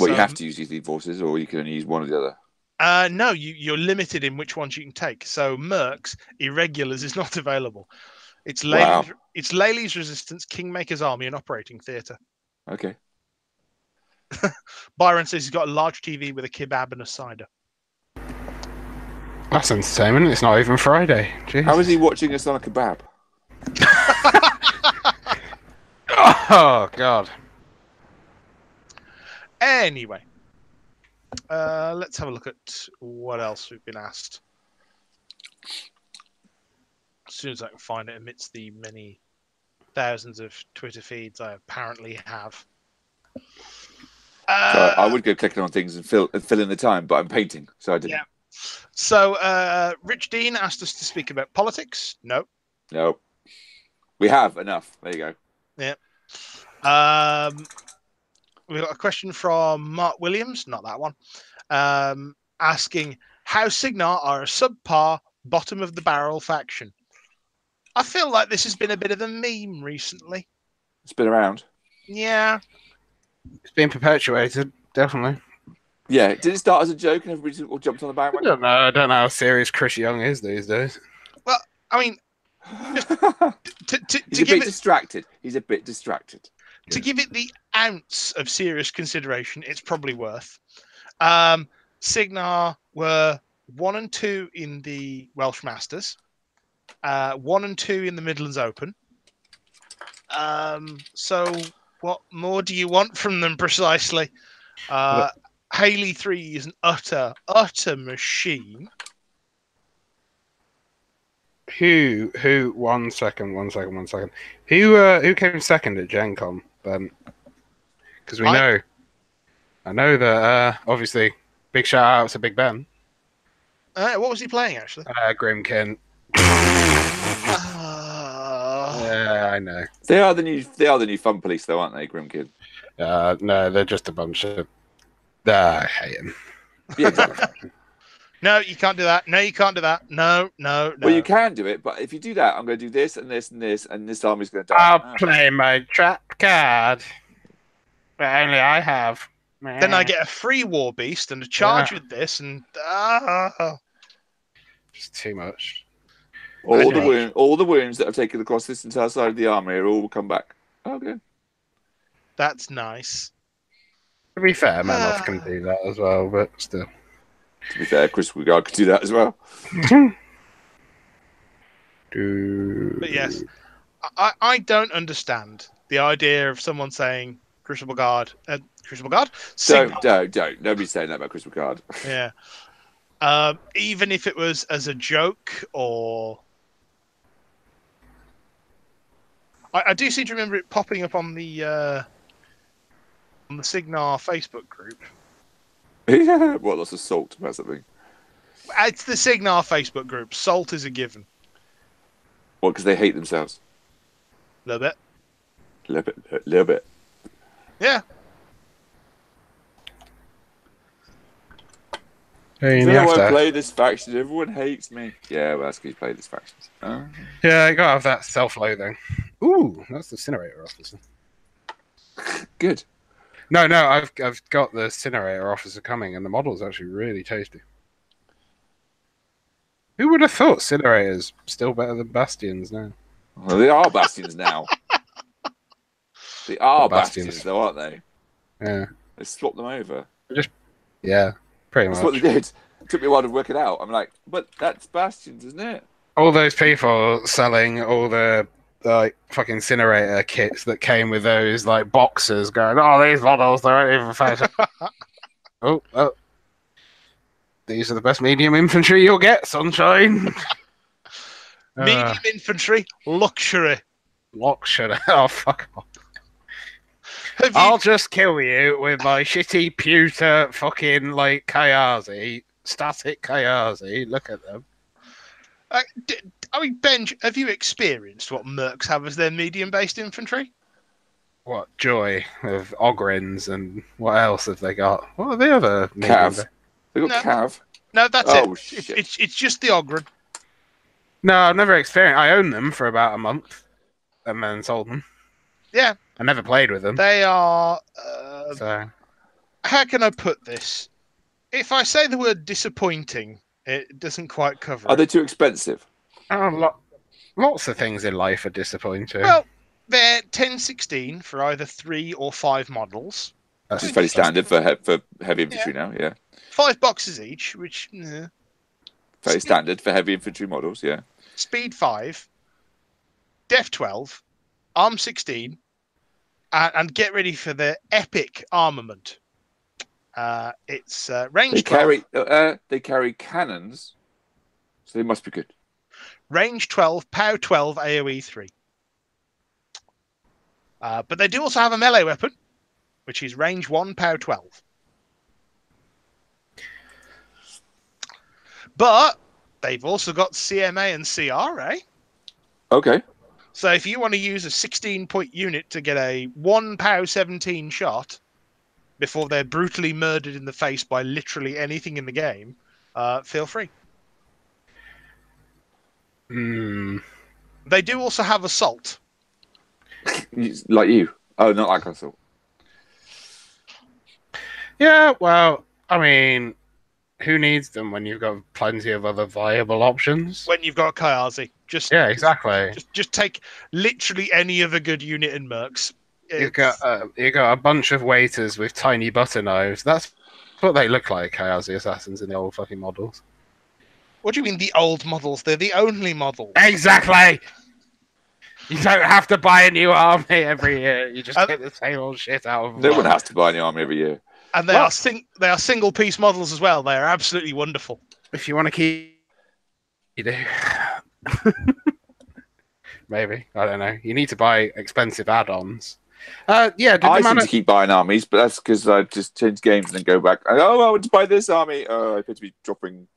Well, you have to use your theme forces, or you can only use one or the other. No, you're limited in which ones you can take. So Mercs, Irregulars is not available. It's Laylee's Resistance, Kingmaker's Army, and Operating Theatre. Okay. Byron says he's got a large TV with a kebab and a cider. That's entertainment. It's not even Friday. Jeez. How is he watching us on a kebab? Oh, God. Anyway. Let's have a look at what else we've been asked. As soon as I can find it amidst the many thousands of Twitter feeds I apparently have. So I would go clicking on things and fill in the time, but I'm painting, so I didn't. Yeah. So Rich Dean asked us to speak about politics. No. We have enough. There you go. Yeah. We've got a question from Mark Williams, not that one, asking how Signar are a subpar, bottom of the barrel faction. I feel like this has been a bit of a meme recently. It's been around. Yeah. It's been perpetuated, definitely. Yeah, did it start as a joke and everybody all jumped on the I bandwagon? don't know how serious Chris Young is these days. Well, I mean, He's a bit distracted. He's a bit distracted. To give it the ounce of serious consideration, it's probably worth. Signar were 1 and 2 in the Welsh Masters, 1 and 2 in the Midlands Open. So what more do you want from them precisely? Haley 3 is an utter machine. Who? One second. Who came second at Gen Con, Ben? Because I know that obviously big shout out to Big Ben. What was he playing actually? Grimkin. Yeah, I know. They are the new fun police, though, aren't they, Grim Kid? No, they're just a bunch of. I hate him. Yeah, exactly. No, you can't do that. No, you can't do that. No. Well, you can do it, but if you do that, I'm going to do this and this and this, and this army's going to die. I'll play my trap card. But only I have. Then I get a free war beast and a charge with this, and it's too much. All the wounds that I've taken across this entire side of the army are all come back. Okay, that's nice. To be fair, Manoff can do that as well, but still. To be fair, Chris Regard could do that as well. But yes, I don't understand the idea of someone saying Crucible Guard. Don't. Nobody's saying that about Chris Regard. Yeah. Even if it was as a joke, or I do seem to remember it popping up on the Signar Facebook group. Yeah, well, that's assault about something. It's the Signar Facebook group. Salt is a given. What? Because they hate themselves. A little bit. Little bit. Yeah. Hey, I won't play this faction. Everyone hates me. Yeah, well, that's because you play this faction. Yeah, you gotta have that self-loathing. Ooh, that's the incinerator officer. Good. No, I've got the incinerator officer coming, and the model's actually really tasty. Who would have thought Incinerators still better than Bastions now? Well, they are Bastions now. They are Bastions, though, aren't they? Yeah. They swapped them over. Yeah, pretty much. That's what they did. It took me a while to work it out. I'm like, but that's Bastions, isn't it? All those people selling all the like fucking incinerator kits that came with those like boxes, going, "Oh, these models, they aren't even fashion." oh, these are the best medium infantry you'll get, sunshine. Medium infantry, luxury. Luxury. Oh, fuck off. I'll just kill you with my shitty pewter fucking like Kayazi, static Kayazi. Look at them. I mean, Benj, have you experienced what Mercs have as their medium-based infantry? What joy of Ogrins and what else have they got? What are the other? Cav. They got Cav. No, that's it. Shit. It's just the Ogren. No, I've never experienced. I owned them for about a month, and then sold them. Yeah. I never played with them. They are. So. How can I put this? If I say the word disappointing, it doesn't quite cover. Are they too expensive? Oh, lots of things in life are disappointing. Well, they're 1016 for either 3 or 5 models. That's fairly standard for heavy infantry now. Yeah. 5 boxes each, which fairly standard for heavy infantry models. Yeah. Speed 5, Def 12, Arm 16, and get ready for the epic armament. It's range 12. They carry cannons, so they must be good. Range 12, POW 12, AoE 3. But they do also have a melee weapon, which is range 1, POW 12. But they've also got CMA and CRA. Okay. So if you want to use a 16-point unit to get a 1 POW 17 shot before they're brutally murdered in the face by literally anything in the game, feel free. They do also have assault. Like you. Oh, not like assault. Yeah, well, I mean, who needs them when you've got plenty of other viable options? When you've got Kayazi. Yeah, exactly. Just take literally any other good unit in Mercs. You got a bunch of waiters with tiny butter knives. That's what they look like, Kayazi assassins in the old fucking models. What do you mean the old models? They're the only models. Exactly! You don't have to buy a new army every year. You just get the same old shit out of them. No one has to buy a new army every year. And they are single piece models as well. They are absolutely wonderful. If you want to keep, you do. Maybe, I don't know. You need to buy expensive add-ons. Yeah, I seem to keep buying armies, but that's because I just change games and then go back. I want to buy this army. I appear to be dropping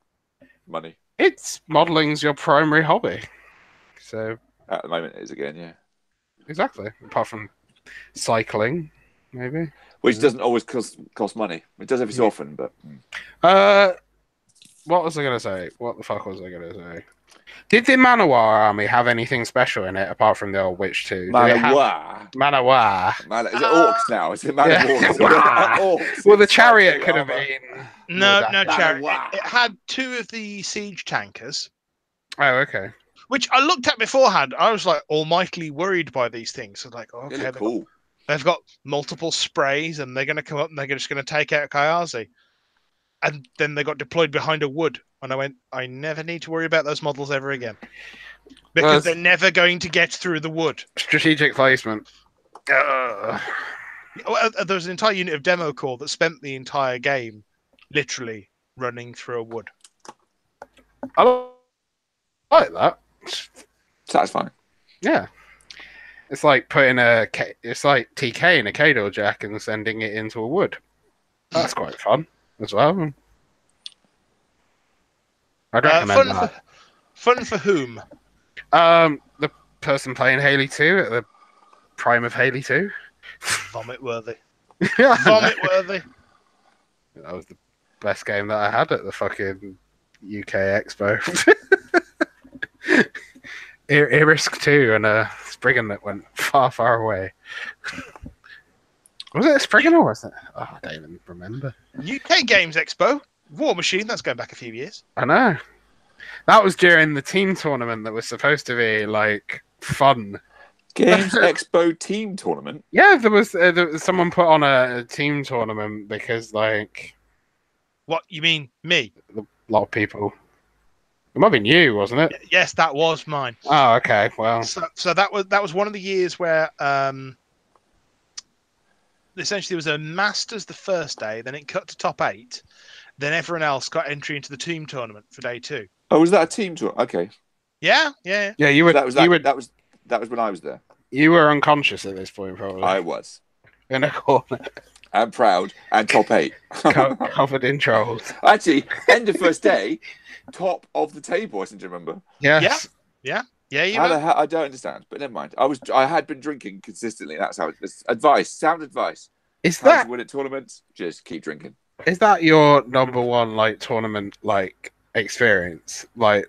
money. It's modeling's your primary hobby, so at the moment it is again, yeah. Exactly. Apart from cycling, maybe, which doesn't always cost money. It does every so often, but. What was I going to say? What the fuck was I going to say? Did the Manowar army have anything special in it apart from the old Witch 2? Manowar. Is it orcs now? Is it Manowar? Yeah. Well, the chariot could have been. No chariot. It had 2 of the siege tankers. Oh, okay. Which I looked at beforehand. I was like almightily worried by these things. So like, okay, cool. They've got multiple sprays, and they're going to come up and they're just going to take out Kayazi. And then they got deployed behind a wood. And I went, I never need to worry about those models ever again. Because they're never going to get through the wood. Strategic placement. There was an entire unit of demo corps that spent the entire game literally running through a wood. I like that. Satisfying. Yeah. It's like putting it's like TK in a Cadre Jack and sending it into a wood. That's quite fun as well. I'd recommend that. Fun for whom? The person playing Haley 2 at the prime of Haley 2. Vomit worthy. Vomit worthy. That was the best game that I had at the fucking UK Expo. Irisk 2 and a Spriggan that went far, far away. Was it a Spriggan or was it? Oh, I don't even remember. UK Games Expo. War Machine, that's going back a few years. I know. That was during the team tournament that was supposed to be, like, fun. Games Expo team tournament? Yeah, there was someone put on a team tournament because, like... What, you mean me? A lot of people. It might have been you, wasn't it? Yes, that was mine. Oh, okay, well... So that was one of the years where... essentially, there was a Masters the first day, then it cut to top 8... Then everyone else got entry into the team tournament for day 2. Oh, was that a team tournament? Okay. Yeah. Yeah, you were. That was when I was there. You were unconscious at this point, probably. I was. In a corner. And proud and top 8. Covered in trolls. Actually, end of first day, top of the table. I seem to remember. Yes. Yeah. I don't understand, but never mind. I had been drinking consistently. That's how it's advice. Sound advice. Is how that to win at tournaments? Just keep drinking. Is that your number one tournament experience? Not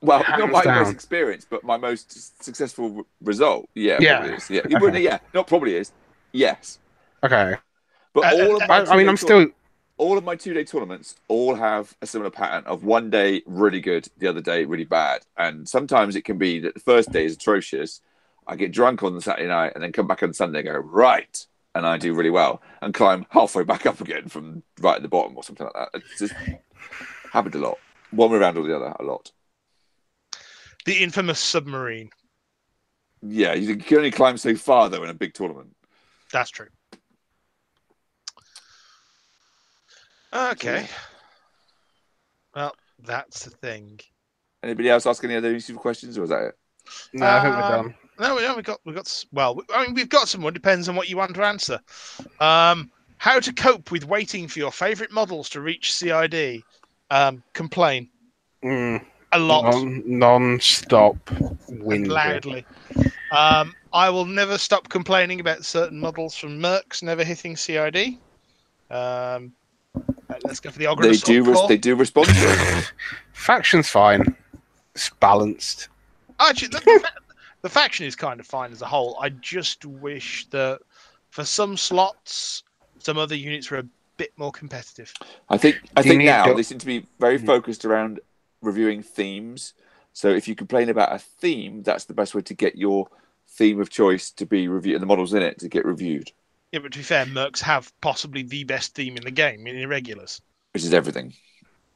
my most experience, but my most successful result. Yeah. Probably is. Yeah. Okay. Not probably is. Yes. Okay. But all of my all of my 2-day tournaments all have a similar pattern of one day really good, the other day really bad, and sometimes it can be that the first day is atrocious. I get drunk on the Saturday night and then come back on Sunday and go right. And I do really well and climb halfway back up again from right at the bottom or something like that. It's just happened a lot. One way around or the other, a lot. The infamous submarine. Yeah, you can only climb so far, though, in a big tournament. That's true. Okay. Well, that's the thing. Anybody else ask any other useful questions, or is that it? No, I think we're done. No, we've got. Well, I mean, we've got some more. Depends on what you want to answer. How to cope with waiting for your favourite models to reach CID? Complain. A lot. Non-stop And whinging. loudly. I will never stop complaining about certain models from Mercs never hitting CID. Let's go for the Ogre They Assault Corps. they do respond to it. Faction's fine. It's balanced. Actually, the faction is kind of fine as a whole. I just wish that for some slots, some other units were a bit more competitive. I think need now to- they seem to be very focused around reviewing themes. So if you complain about a theme, that's the best way to get your theme of choice to be reviewed and the models in it to get reviewed. Yeah, but to be fair, Mercs have possibly the best theme in the game in Irregulars. Which is everything.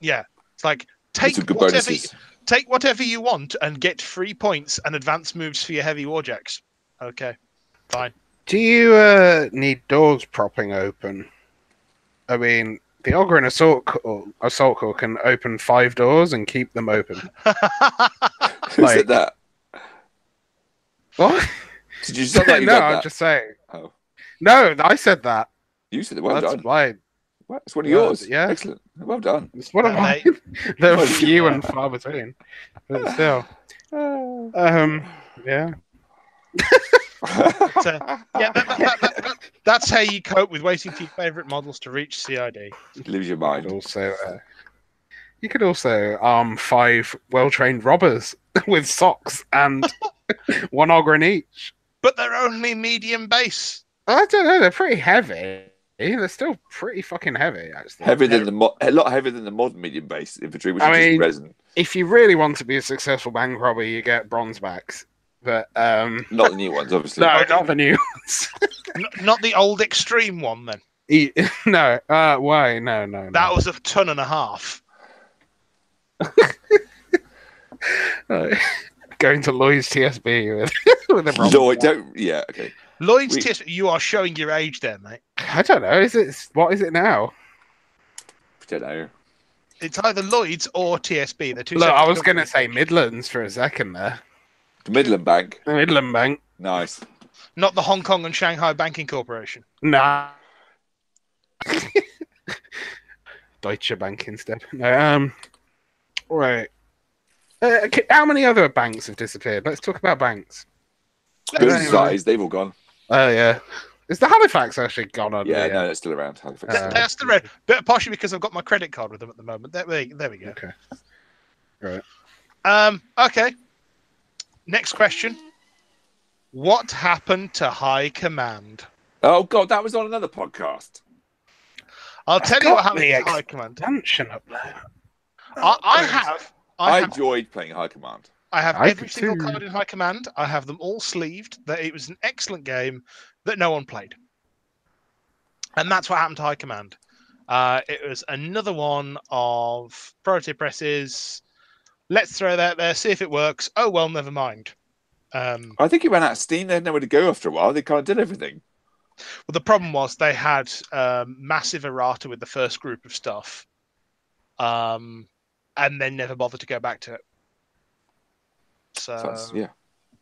Yeah, it's like With some good bonuses. take whatever you want and get 3 points and advance moves for your heavy warjacks. Okay, fine. Do you need doors propping open? I mean, the Ogre and Assault Corps can open 5 doors and keep them open. Who said that? What? Did you say that? You No, done I'm that? just saying. Oh. No, I said that. You said it. Well That's done. why. Well, it's one of Well, yours. yeah. Excellent. Well done. It's one of And mine. They're few and far between. But still. Yeah. So, yeah, that's how you cope with waiting for your favourite models to reach CID. Lose your You mind. could also arm 5 well-trained robbers with socks and 1 Ogre in each. But they're only medium base. I don't know. They're pretty heavy. They're still pretty fucking heavy, actually. Heavier than a lot heavier than the modern medium base infantry, which I is mean- just resin. If you really want to be a successful bank robber, you get bronze backs. But Not the new ones, obviously. no, not the new ones. Not the old extreme one, then. No, why? No. That was 1.5 tons. Going to Lloyd's TSB with a bronze No, I back. don't. Yeah, okay. Lloyd's We- TS, you are showing your age there, mate. I don't know. What is it now? I don't know. It's either Lloyd's or TSB. They're two Look, separate I was going to companies. say Midlands for a second there. The Midland Bank. The Midland Bank. Nice. Not the Hong Kong and Shanghai Banking Corporation. Nah. Deutsche Bank instead. No, right. How many other banks have disappeared? Let's talk about banks. Building societies, they've all gone. Oh, yeah. Is the Halifax actually gone on? Yeah, no, it's still around. Halifax. That's the red. But partially because I've got my credit card with them at the moment. There we go. Okay. Right. Okay. Next question. What happened to High Command? Oh, God, that was on another podcast. I'll tell you got what happened the to High Command. Expansion up there. I enjoyed playing High Command. I have I every did single too. card in High Command. I have them all sleeved. That it was an excellent game that no one played. And that's what happened to High Command. It was another one of priority presses. Let's throw that there, see if it works. Oh, well, never mind. I think it ran out of steam. They had nowhere to go after a while. They kind of did everything. Well, the problem was they had massive errata with the first group of stuff. And then never bothered to go back to it. So that's, yeah.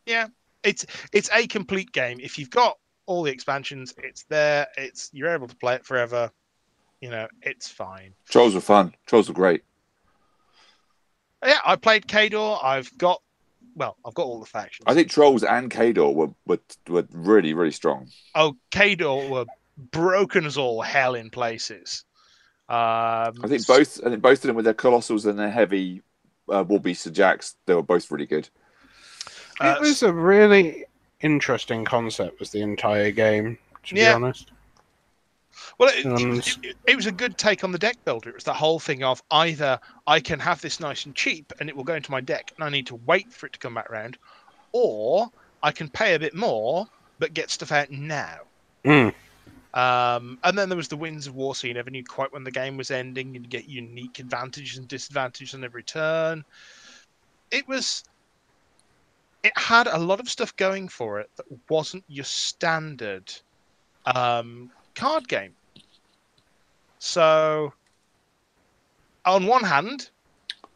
yeah, it's a complete game. If you've got all the expansions, it's there. You're able to play it forever. You know, it's fine. Trolls were fun. Trolls were great. Yeah, I played Cadre. I've got all the factions. I think Trolls and Cadre were really, really strong. Oh, Cadre were broken as all hell in places. I think both of them with their Colossals and their heavy War Beasts and Jacks, they were both really good. It was a really interesting concept, was the entire game, to be honest. Well, it was a good take on the deck builder. It was the whole thing of either I can have this nice and cheap and it will go into my deck and I need to wait for it to come back round, or I can pay a bit more but get stuff out now. Mm. And then there was the Winds of War, so you never knew quite when the game was ending. You'd get unique advantages and disadvantages on every turn. It had a lot of stuff going for it that wasn't your standard card game. So, on one hand,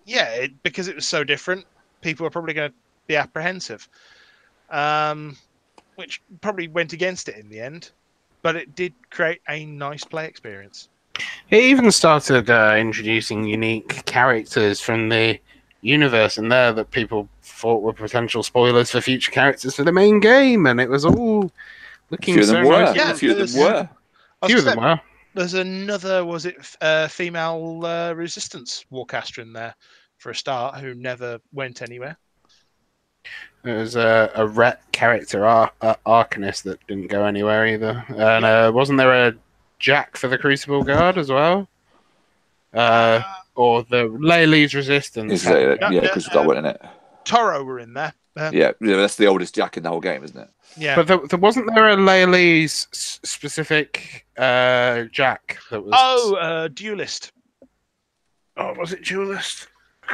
yeah, because it was so different, people were probably going to be apprehensive, which probably went against it in the end. But it did create a nice play experience. It even started introducing unique characters from the universe in there that people thought were potential spoilers for future characters for the main game, and it was all looking so nice. Yeah, a few of them were. A few of them were. There's another, was it female resistance warcaster in there for a start who never went anywhere. There was a Ret character, Arcanist, that didn't go anywhere either. And wasn't there a Jack for the Crucible Guard as well? Or the Laylee's Resistance. Yeah, Crucible Guard went in it. Toro were in there. Yeah, that's the oldest Jack in the whole game, isn't it? Yeah. But there wasn't there a Laylee's specific Jack that was... Duelist. Oh, was it Duelist?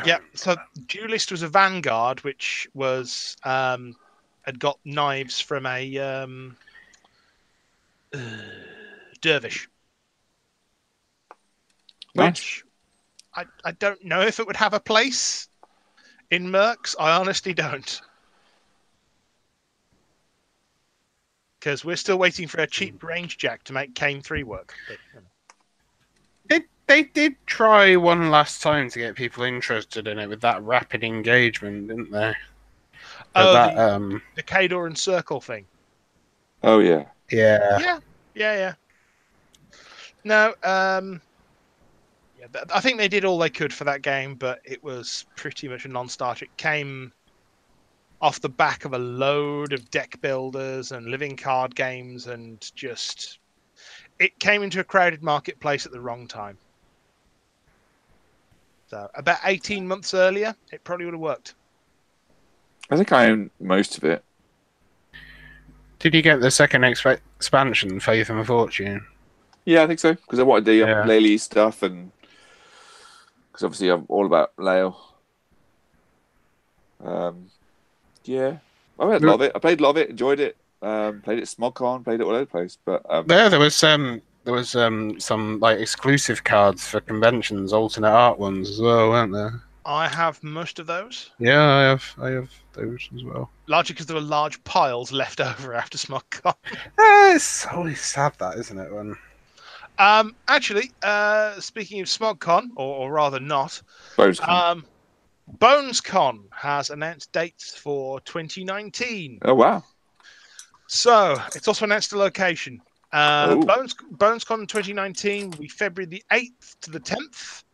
Yeah, so Duelist was a Vanguard, which was had got knives from a Dervish. Which I don't know if it would have a place in Mercs. I honestly don't. Because we're still waiting for a cheap range jack to make Kane 3 work. But, you know. They did try one last time to get people interested in it with that rapid engagement, didn't they? The Cadre and Circle thing. Oh, yeah. Yeah. Yeah. No, I think they did all they could for that game, but it was pretty much a non-starter. It came off the back of a load of deck builders and living card games, and just it came into a crowded marketplace at the wrong time. So about 18 months earlier, it probably would have worked. I think I own most of it. Did you get the second expansion, Faith and Fortune? Yeah, I think so, because I wanted the Laylee stuff, and because obviously I'm all about Lael. Yeah, I played a lot of it. I played a lot of it, enjoyed it. Played it at SmogCon, played it all over the place. But there was some like exclusive cards for conventions, alternate art ones as well, weren't there? I have most of those. Yeah, I have those as well. Largely because there were large piles left over after SmogCon. It's always sad, that, isn't it? When actually, speaking of SmogCon, or rather not, BonesCon. BonesCon has announced dates for 2019. Oh wow! So it's also announced a location. BonesCon 2019 will be February the 8th to the 10th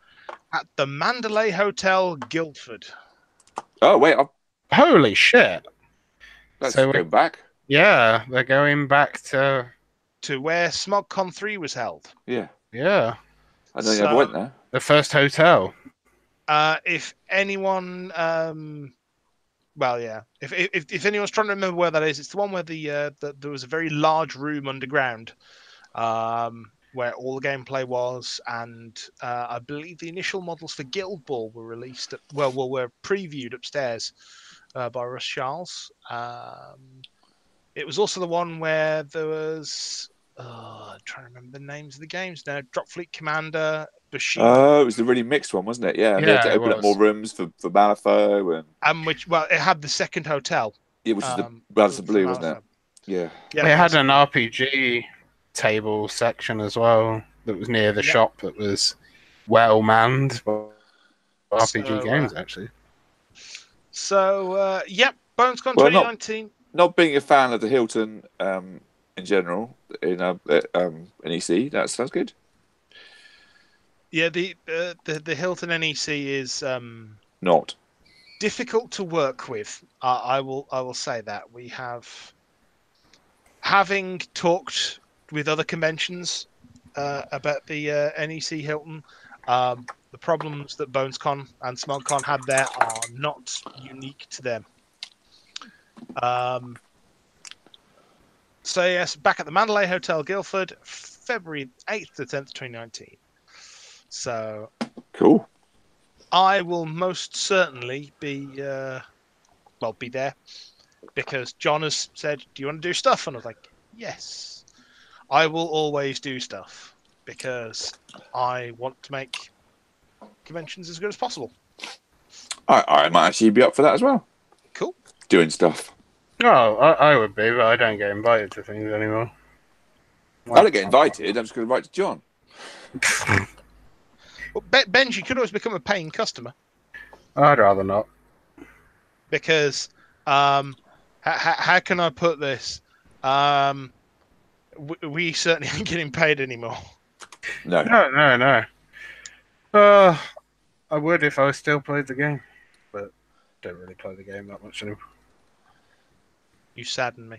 at the Mandalay Hotel, Guildford. Oh wait! Holy shit! Let's go back. Yeah, they're going back to where SmogCon 3 was held. Yeah. Yeah. I don't think I went there. The first hotel. If anyone, well, yeah. If anyone's trying to remember where that is, it's the one where there was a very large room underground, where all the gameplay was, and I believe the initial models for Guild Ball were released. Were previewed upstairs by Russ Charles. It was also the one where there was. I'm trying to remember the names of the games now. Drop Fleet Commander, Bashir. Oh, it was the really mixed one, wasn't it? Yeah, they had to open up more rooms for Malifaux and it had the second hotel. Yeah, which is the Brothers of Blue, wasn't it? Yeah. It had an RPG table section as well that was near the shop that was well manned by RPG games, actually. So, BonesCon 2019. Not being a fan of the Hilton in general in NEC, that sounds good. Yeah, the Hilton NEC is not difficult to work with. I will say that we have, having talked with other conventions about the NEC Hilton, the problems that BonesCon and SmogCon had there are not unique to them. So yes, back at the Mandalay Hotel, Guildford, February 8th to 10th, 2019. So cool. I will most certainly be there because John has said, "Do you want to do stuff?" And I was like, "Yes, I will always do stuff because I want to make conventions as good as possible." I might actually be up for that as well. Cool. Doing stuff. Oh, I would be, but I don't get invited to things anymore. I don't get invited. I'm just going to invite to John. Well, Benji could always become a paying customer. I'd rather not. Because how can I put this? We certainly ain't getting paid anymore. No. No. I would if I still played the game, but don't really play the game that much anymore. You sadden me.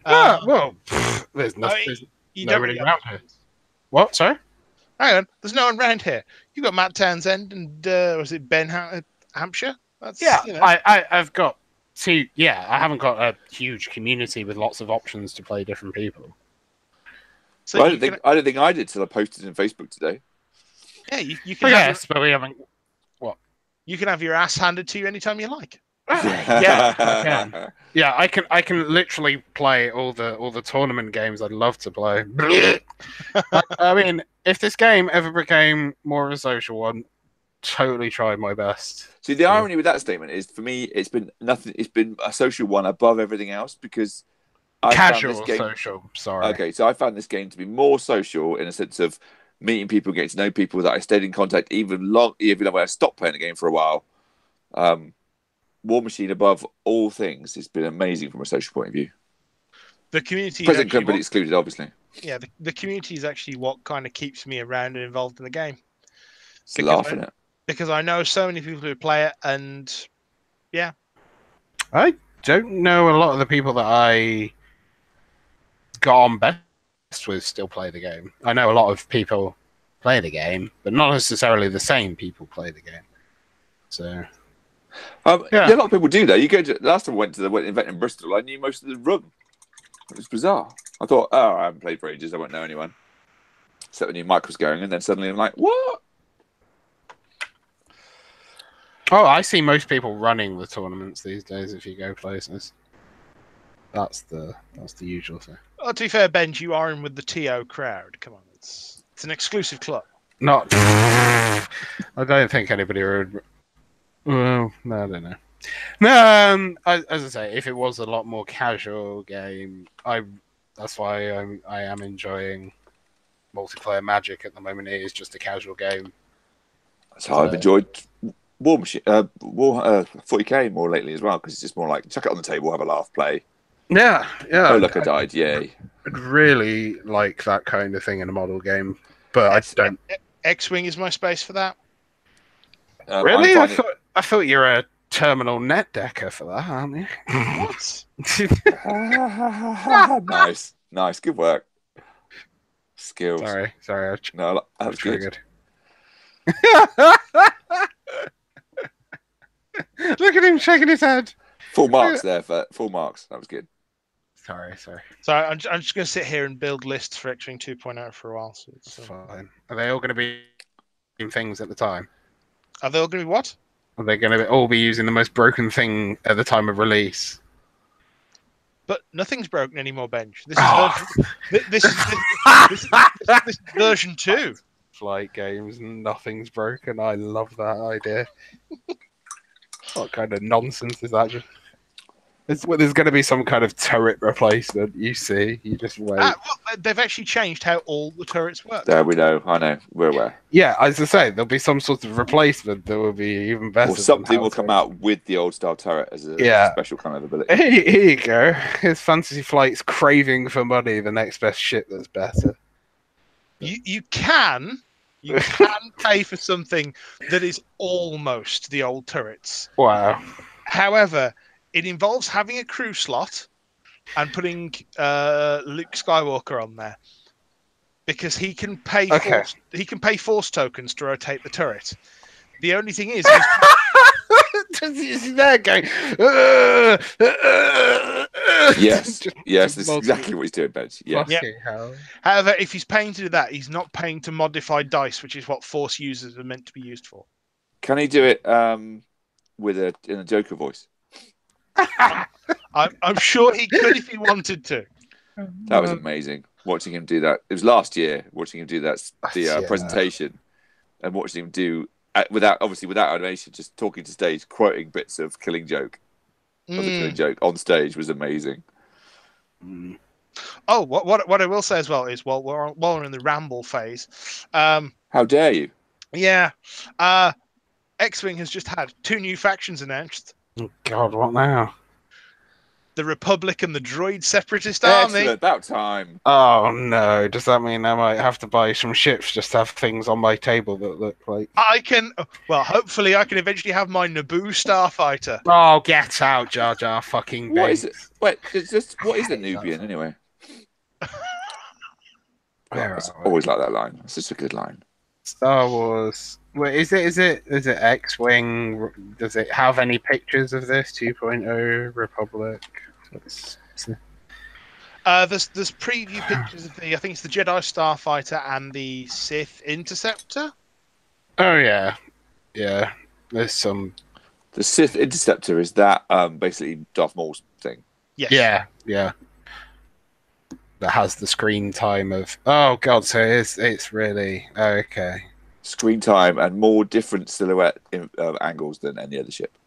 Well, there's I mean, nobody around here. What? Sorry? Hang on, there's no one around here. You got Matt Townsend and was it Ben Hampshire? That's Yeah, you know. I've got two. Yeah, I haven't got a huge community with lots of options to play different people. So Well, I don't think I did till I posted in Facebook today. Yeah, you can. Yes, but we haven't. You can have your ass handed to you anytime you like. Yeah, I can. Yeah, I can literally play all the tournament games I'd love to play. I mean, if this game ever became more of a social one, totally try my best. See, the irony with that statement is, for me, it's been nothing. It's been a social one above everything else because Casual social. Sorry. Okay, so I found this game to be more social in a sense of meeting people, getting to know people that I stayed in contact even when I stopped playing the game for a while. War Machine, above all things, has been amazing from a social point of view. The community, Present company excluded, obviously. Yeah, the community is actually what kind of keeps me around and involved in the game. It's laughing at. Because I know so many people who play it, and yeah. I don't know a lot of the people that I got on best with still play the game. I know a lot of people play the game, but not necessarily the same people play the game. So, yeah, a lot of people do that. You go to last time I went to the event in Bristol, I knew most of the room. It was bizarre. I thought, I haven't played for ages. I won't know anyone. Except when your mic was going, and then suddenly I'm like, what? Oh, I see most people running the tournaments these days. If you go places, that's the usual thing. Oh, to be fair, Benj, you are in with the TO crowd. Come on, it's an exclusive club. Not. I don't think anybody would. Well, no, I don't know. No, as I say, if it was a lot more casual game, that's why I am enjoying multiplayer Magic at the moment. It is just a casual game. That's how I've enjoyed War Machine, 40k more lately as well, because it's just more like chuck it on the table, have a laugh, play. Yeah. Oh, look, I died! Yay! I'd really like that kind of thing in a model game, but I don't. X-Wing is my space for that. Really? I thought you were a terminal net decker for that, aren't you? What? Nice, good work. Skills. Sorry. No, that was triggered. Look at him shaking his head. Full marks there for full marks. That was good. Sorry. So I'm just going to sit here and build lists for X-Wing 2.0 for a while. So it's fine. Are they all going to be in things at the time? Are they all going to be what? Are they going to all be using the most broken thing at the time of release? But nothing's broken anymore, Benj. This is version 2. Flight games, nothing's broken. I love that idea. What kind of nonsense is that? There's going to be some kind of turret replacement. You just wait. Well, they've actually changed how all the turrets work. There we know. I know. We're aware. Yeah, as I say, there'll be some sort of replacement that will be even better. Or something will come out with the old style turret as a special kind of ability. Here you go. It's Fantasy Flight's craving for money, the next best shit that's better. You can pay for something that is almost the old turrets. Wow. However, it involves having a crew slot and putting Luke Skywalker on there because he can pay force tokens to rotate the turret. The only thing is, he's there going. Yes, this is exactly what he's doing, Ben. Yeah. However, if he's paying to do that, he's not paying to modify dice, which is what force users are meant to be used for. Can he do it in a Joker voice? I'm sure he could if he wanted to. That was amazing watching him do that. It was last year watching him do that presentation and watching him do without animation, just talking to stage, quoting bits of Killing Joke. The Killing Joke on stage was amazing. Oh, what I will say as well is while we're in the ramble phase. How dare you? Yeah. X-Wing has just had 2 new factions announced. Oh, God, what now? The Republic and the Droid Separatist Army. Excellent, about time. Oh, no. Does that mean I might have to buy some ships just to have things on my table that look like... Hopefully I can eventually have my Naboo Starfighter. Oh, get out, Jar Jar fucking What is Binks. it? Wait, what is the Nubian anyway? Where I are we? always like that line. It's such a good line. Star Wars. Wait, is it X-Wing? Does it have any pictures of this 2.0 Republic? There's preview pictures of I think it's the Jedi Starfighter and the Sith Interceptor. Oh yeah. There's some. The Sith Interceptor is that basically Darth Maul's thing. Yes. Yeah. That has the screen time of. Oh God! So it's really okay. Screen time and more different silhouette angles than any other ship.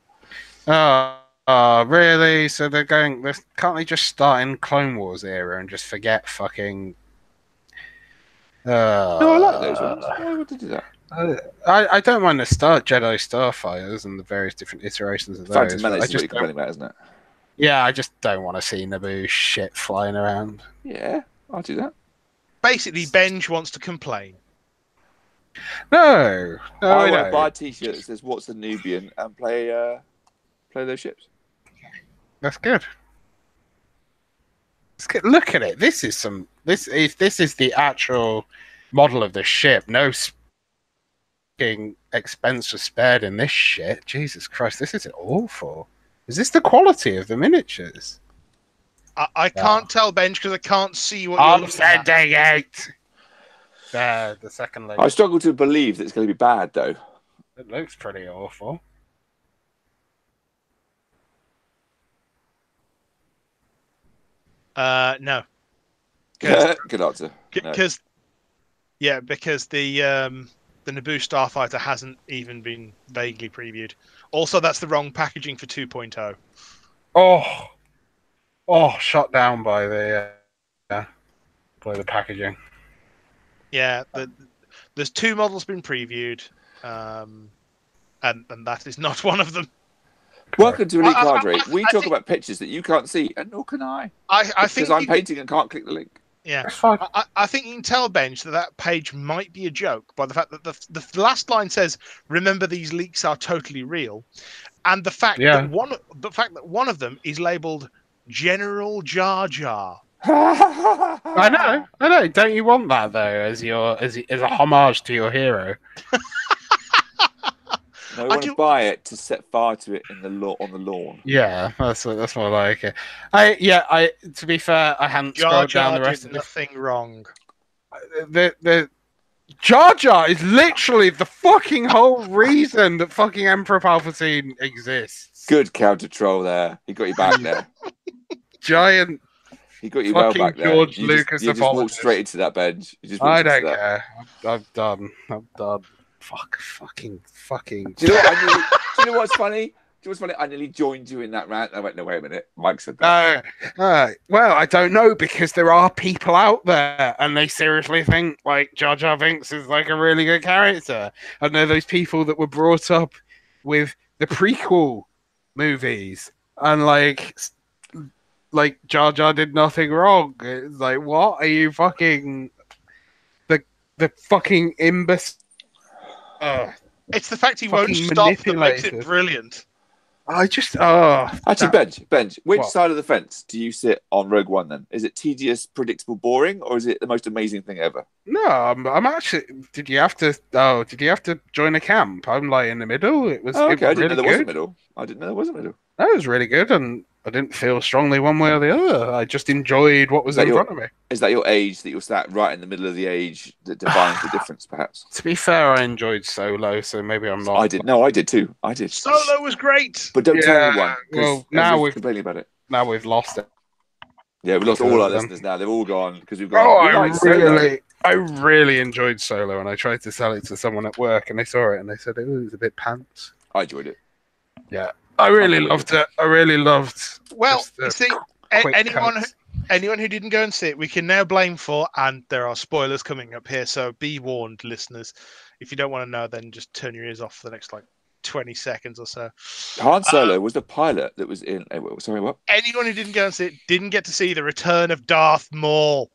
Oh, really? So can't they just start in Clone Wars era and just forget fucking... No, I like those ones. Why would they do that? I don't mind the Jedi Starfighters and the various different iterations of those. Phantom Menace I is what just you're complaining about, isn't it? Yeah, I just don't want to see Naboo shit flying around. Yeah, I'll do that. Basically, Benj wants to complain. No, I want to buy a T-shirt that says "What's the Nubian" and play those ships. That's good. Look at it. This is the actual model of the ship. No expense was spared in this shit. Jesus Christ, this is awful. Is this the quality of the miniatures? I can't tell, Benj, because I can't see what you're looking at. Sending it. There, the second leg. I struggle to believe that it's going to be bad, though. It looks pretty awful. No. Good answer. Because the Naboo Starfighter hasn't even been vaguely previewed. Also, that's the wrong packaging for 2.0. Oh, shot down by the packaging. Yeah, there's 2 models been previewed, and that is not one of them. Welcome to Elite Cadre. We talk think- about pictures that you can't see, and nor can I. I think Because I'm painting and can't click the link. Yeah, That's fine. I think you can tell, Benj, that page might be a joke by the fact that the last line says, "Remember, these leaks are totally real," and the fact that one of them is labelled General Jar Jar. I know. Don't you want that though, as a homage to your hero? No, I want to buy it to set fire to it on the lawn. Yeah, that's more like it. To be fair, I hadn't scrolled down the rest of nothing wrong. The Jar Jar is literally the fucking whole reason that fucking Emperor Palpatine exists. Good counter troll there. He got you back there. Giant. He got you well back there. George Lucas you just walked straight into that bench. I don't care. I'm done. Fucking. Do you know what's funny? I nearly joined you in that rant. I went, no, wait a minute. Mike said that. Well, I don't know, because there are people out there and they seriously think like Jar Jar Binks is like a really good character. And they're those people that were brought up with the prequel movies and like Jar Jar did nothing wrong. It's like, what are you fucking the fucking imbecile? It's the fact he won't stop that makes it brilliant. I just Actually, Benj, which What? side of the fence do you sit on Rogue One then? Is it tedious, predictable, boring, or is it the most amazing thing ever? No, I'm actually. Did you have to join a camp? I'm like in the middle. It was. Oh, okay, I didn't know really there was a good. middle. I didn't know there was a middle. That was really good, and I didn't feel strongly one way or the other. I just enjoyed what was in front of me. Is that your age, that you're sat right in the middle of the age that defines the difference, perhaps? To be fair, I enjoyed Solo, so maybe I'm not. I did. No, I did too. I did. Solo was great. But don't tell anyone. Well, now we're complaining about it. Now we've lost it. Yeah, we've lost all our listeners now. They've all gone because we've gone. I really enjoyed Solo, and I tried to sell it to someone at work, and they saw it, and they said it was a bit pants. I enjoyed it. Yeah, I really loved it. I really loved. Well, you see, anyone who didn't go and see it, we can now blame for, and there are spoilers coming up here, so be warned, listeners. If you don't want to know, then just turn your ears off for the next 20 seconds or so. Han Solo was the pilot that was in. Sorry, what? Anyone who didn't go and see it didn't get to see the return of Darth Maul.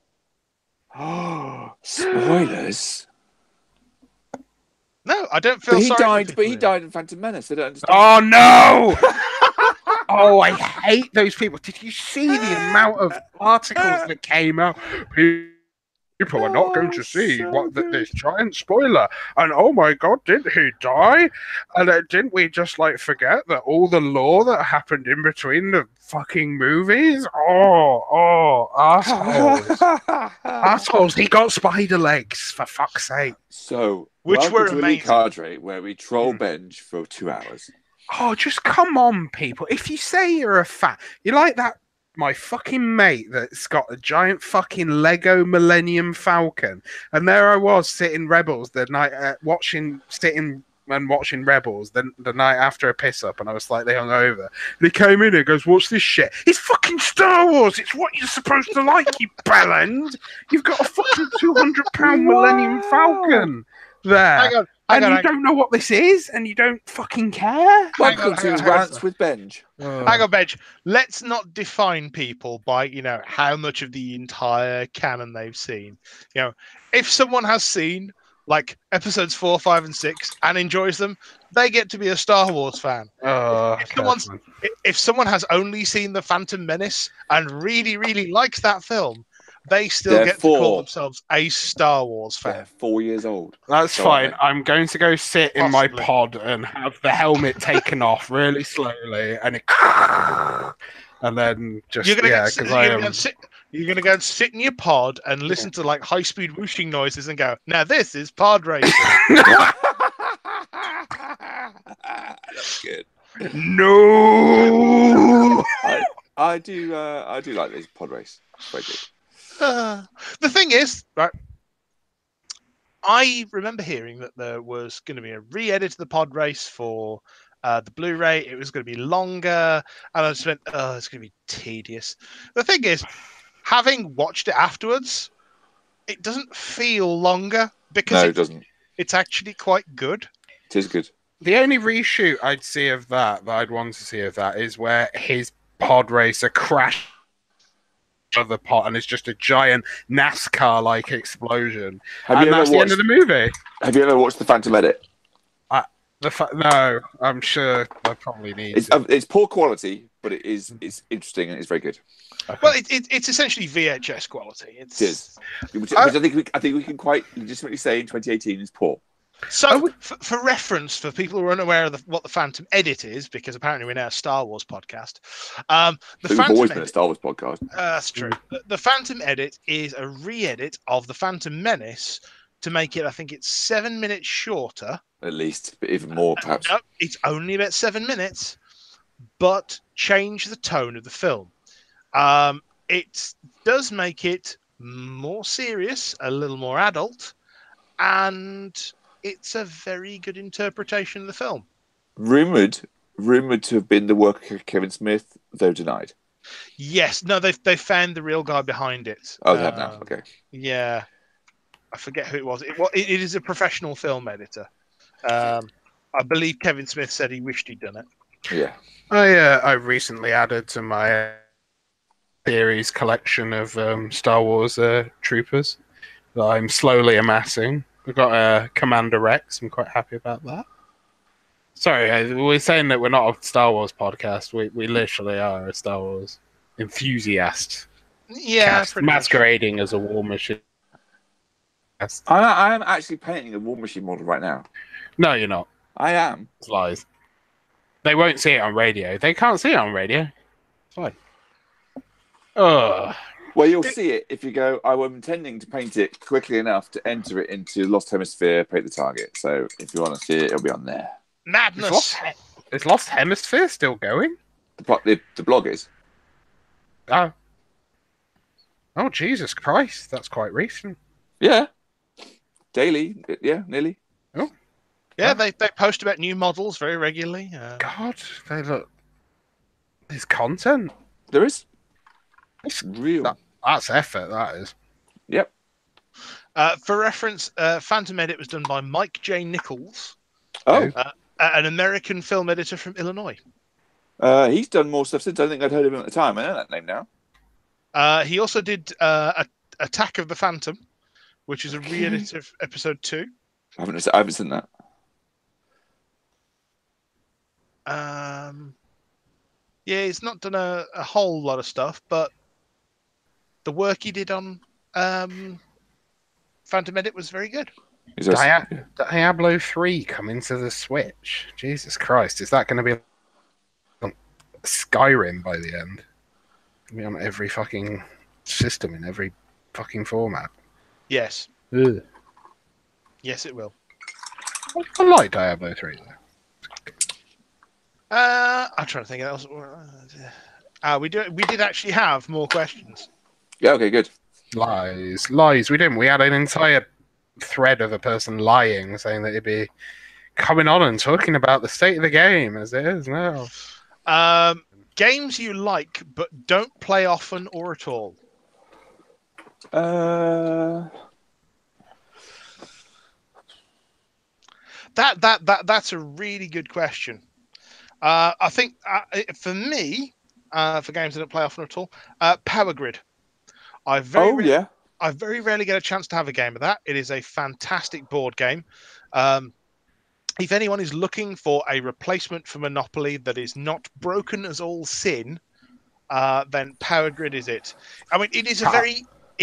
Spoilers. No, I don't feel But he sorry. died. But he died in Phantom Menace. I don't understand. Oh no! Oh, I hate those people. Did you see the amount of articles that came out? People are not going to see this giant spoiler. And oh my god, didn't he die? And didn't we just like forget that all the lore that happened in between the fucking movies? Oh, assholes. Assholes, he got spider legs, for fuck's sake. So, Which welcome were to Elite amazing. Cadre, where we troll Benj for 2 hours. Oh, just come on, people. If you say you're a fan, you like that, my fucking mate that's got a giant fucking Lego Millennium Falcon. And there I was sitting Rebels the night, watching Rebels the night after a piss up, and I was slightly hungover. And he came in and goes, "What's this shit? It's fucking Star Wars. It's what you're supposed to like, you bellend. You've got a fucking £200 Millennium Falcon there. Hang on, You don't know what this is, and you don't fucking care." Welcome to Rants with Benj. Hang on, Benj. Let's not define people by, how much of the entire canon they've seen. If someone has seen like episodes 4, 5, and 6 and enjoys them, they get to be a Star Wars fan. If someone has only seen The Phantom Menace and really, really likes that film, they still get to call themselves a Star Wars fan. They're 4 years old. That's fine. I'm going to go sit in my pod and have the helmet taken off really slowly, and then just you're gonna go and sit in your pod and listen to like high-speed whooshing noises and go, "Now this is pod racing." That's good. No. I do like this pod race. It's very good. The thing is, right, I remember hearing that there was going to be a re-edit of the pod race for the Blu-ray. It was going to be longer, and I just went, "Oh, it's going to be tedious." The thing is, having watched it afterwards, it doesn't feel longer because it doesn't. It's actually quite good. It is good. The only reshoot I'd see of that I'd want to see of that is where his pod racer crashed the pot and it's just a giant NASCAR-like explosion. And that's the end of the movie. Have you ever watched the Phantom Edit? No, I'm sure I probably need it's poor quality, but it's interesting and it's very good. Okay. Well, it's essentially VHS quality. It is. Which I think we can quite legitimately say in 2018 is poor. So, for reference, for people who are unaware of what the Phantom Edit is, because apparently we're now a Star Wars podcast. We've always been a Star Wars podcast. That's true. The Phantom Edit is a re-edit of the Phantom Menace to make it, I think it's 7 minutes shorter. At least, but even more, perhaps. No, it's only about 7 minutes, but change the tone of the film. It does make it more serious, a little more adult, and it's a very good interpretation of the film. Rumored to have been the work of Kevin Smith, though denied. Yes, no, they found the real guy behind it. Oh, they have now. Okay. Yeah, I forget who it was. It is a professional film editor. I believe Kevin Smith said he wished he'd done it. Yeah. I recently added to my series collection of Star Wars troopers that I'm slowly amassing. We've got a Commander Rex. I'm quite happy about that. Sorry, we're saying that we're not a Star Wars podcast. We literally are a Star Wars enthusiast. Yeah, masquerading as a war machine. I am actually painting a war machine model right now. No, you're not. I am. It's lies. They won't see it on radio. They can't see it on radio. It's fine. Well, you'll see it if you go, I was intending to paint it quickly enough to enter it into Lost Hemisphere, Paint the Target. So if you want to see it, it'll be on there. Madness. Is Lost Hemisphere still going? The blog is. Oh, Jesus Christ. That's quite recent. Yeah. Daily. Yeah, nearly. Oh. Yeah, they post about new models very regularly. God, they look... There's content. There is. It's real. That's effort, that is. Yep. For reference, Phantom Edit was done by Mike J. Nichols. Oh. an American film editor from Illinois. He's done more stuff since. I think I'd heard of him at the time. I know that name now. He also did Attack of the Phantom, which is a re-edit of episode 2. I haven't seen that. Yeah, he's not done a whole lot of stuff, but the work he did on Phantom Edit was very good. Diablo 3 coming to the Switch. Jesus Christ, is that going to be Skyrim by the end? Be on every fucking system in every fucking format. Yes. Ugh. Yes, it will. I like Diablo 3 though. I'm trying to think of else. We did actually have more questions. Yeah. Okay. Good. Lies. We didn't. We had an entire thread of a person lying, saying that he'd be coming on and talking about the state of the game as it is now. Games you like but don't play often or at all. That's a really good question. I think for me, for games that don't play often at all, Power Grid. I very rarely get a chance to have a game of that. It is a fantastic board game. If anyone is looking for a replacement for Monopoly that is not broken as all sin, then Power Grid is it. I mean, it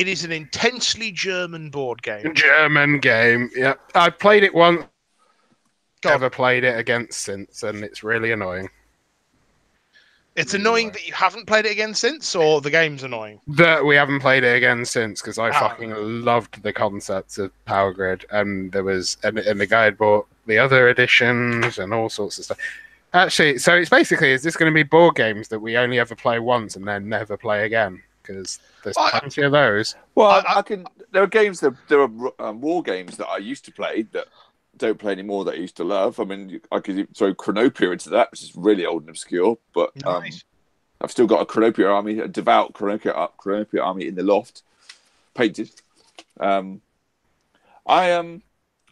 is an intensely German board game. German game, yeah. I've played it once. Never played it against since, and it's really annoying. It's annoying that you haven't played it again since, or the game's annoying? That we haven't played it again since, because I fucking loved the concept of Power Grid, and there was and the guy had bought the other editions and all sorts of stuff. Actually, so it's basically, is this going to be board games that we only ever play once and then never play again? Because there's plenty of those. Well, there are games there are war games that I used to play that don't play anymore that I used to love. I mean, I could throw Chronopia into that, which is really old and obscure, but nice. I've still got a Chronopia army, a devout Chronopia army in the loft, painted. I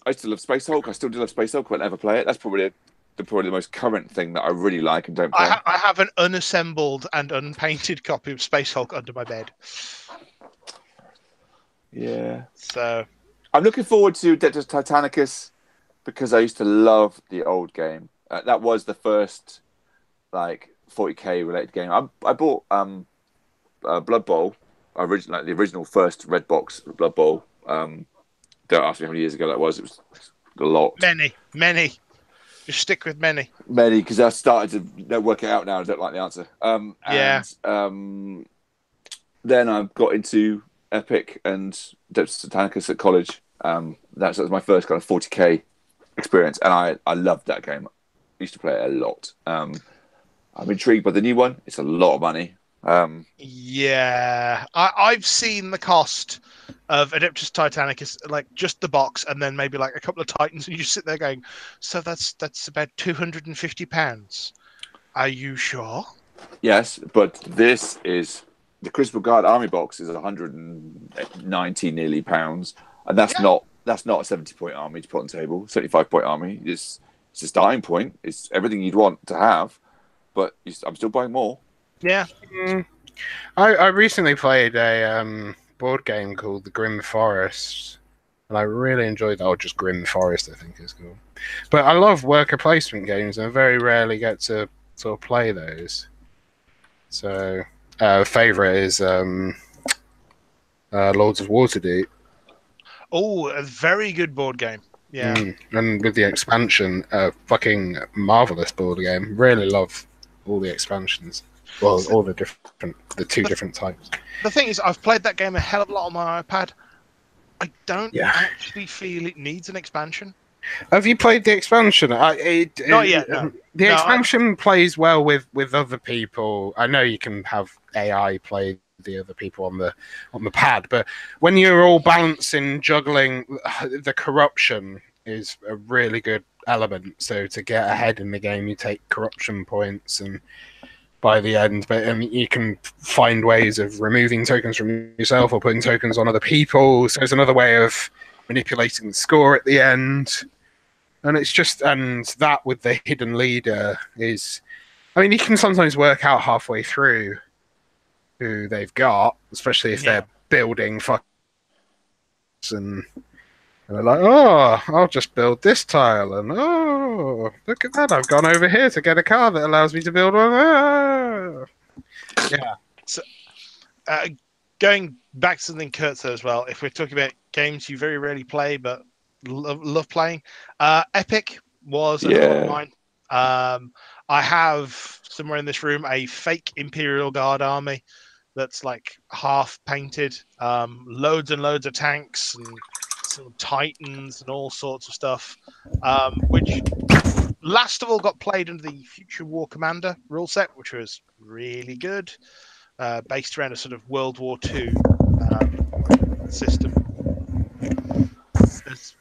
used to love Space Hulk. I still do love Space Hulk. I never play it. That's probably the most current thing that I really like and don't play. I have an unassembled and unpainted copy of Space Hulk under my bed. Yeah. So I'm looking forward to Adeptus Titanicus, because I used to love the old game. That was the first, 40k related game. I bought Blood Bowl, the original first red box Blood Bowl. Don't ask me how many years ago that was. It was a lot. Many. Just stick with many. Many, because I started to work it out now. I don't like the answer. Then I got into Epic and Adeptus Titanicus at college. That was my first kind of 40k experience, and I loved that game. I used to play it a lot. I'm intrigued by the new one. It's a lot of money. I've seen the cost of Adeptus Titanicus, like just the box, and then maybe like a couple of Titans, and you just sit there going, so that's about £250. Are you sure? Yes, but this is the Crucible Guard Army box is 190 nearly pounds, and that's not a 70-point army to put on the table. 75-point army. It's a starting point. It's everything you'd want to have, but I'm still buying more. Yeah. I recently played a board game called The Grim Forest, and I really enjoyed that. Or just Grim Forest, I think is cool. But I love worker placement games, and I very rarely get to sort of play those. So, favourite is Lords of Waterdeep. Oh, a very good board game. Yeah. And with the expansion, fucking marvelous board game. Really love all the expansions. Well, all the two different types. The thing is, I've played that game a hell of a lot on my iPad. I don't actually feel it needs an expansion. Have you played the expansion? Not yet, no. The expansion plays well with other people. I know you can have AI play the other people on the pad, but when you're all balancing, juggling, the corruption is a really good element. So to get ahead in the game, you take corruption points, and by the end, you can find ways of removing tokens from yourself or putting tokens on other people. So it's another way of manipulating the score at the end. And it's just, and that with the hidden leader is, I mean, you can sometimes work out halfway through who they've got, especially if they're building fucks and they're like, oh, I'll just build this tile, and oh, look at that, I've gone over here to get a car that allows me to build one. Ah. Yeah. So, going back to something Kurt said as well, if we're talking about games you very rarely play but love playing, Epic was another one of mine. I have somewhere in this room a fake Imperial Guard army that's like half painted, loads and loads of tanks and some Titans and all sorts of stuff, which last of all got played under the Future War Commander rule set, which was really good, based around a sort of World War II system.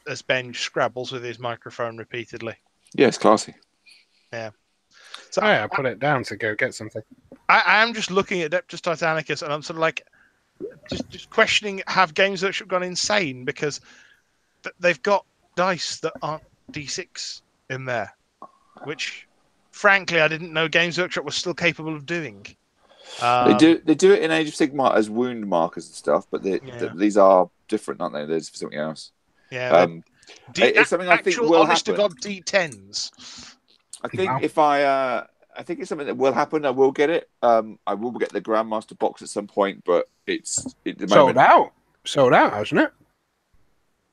As Ben scrabbles with his microphone repeatedly. Yeah, it's classy. Yeah. So I put it down to go get something. I am just looking at Adeptus Titanicus, and I'm sort of like, just questioning, have Games Workshop gone insane? Because they've got dice that aren't D6 in there, which, frankly, I didn't know Games Workshop was still capable of doing. They do it in Age of Sigmar as wound markers and stuff, but these are different, aren't they? There's for something else. Yeah. It's something I think will happen. God D10s. I think I think it's something that will happen. I will get it. I will get the Grandmaster box at some point, but it's at the moment sold out, hasn't it?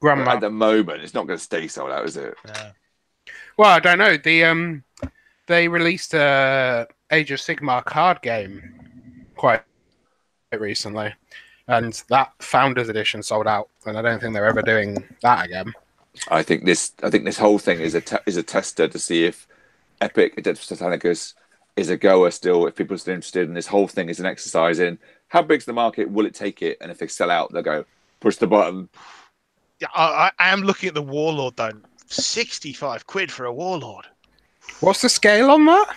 At the moment, it's not going to stay sold out, is it? Yeah. Well, I don't know. They released a Age of Sigmar card game quite recently, and that Founders Edition sold out, and I don't think they're ever doing that again. I think this whole thing is a tester to see if Epic Adeptus Titanicus is a goer still. If people are still interested, and this whole thing is an exercise in how big's the market, will it take it, and if they sell out, they'll go push the button. Yeah, I am looking at the Warlord though. £65 for a Warlord. What's the scale on that?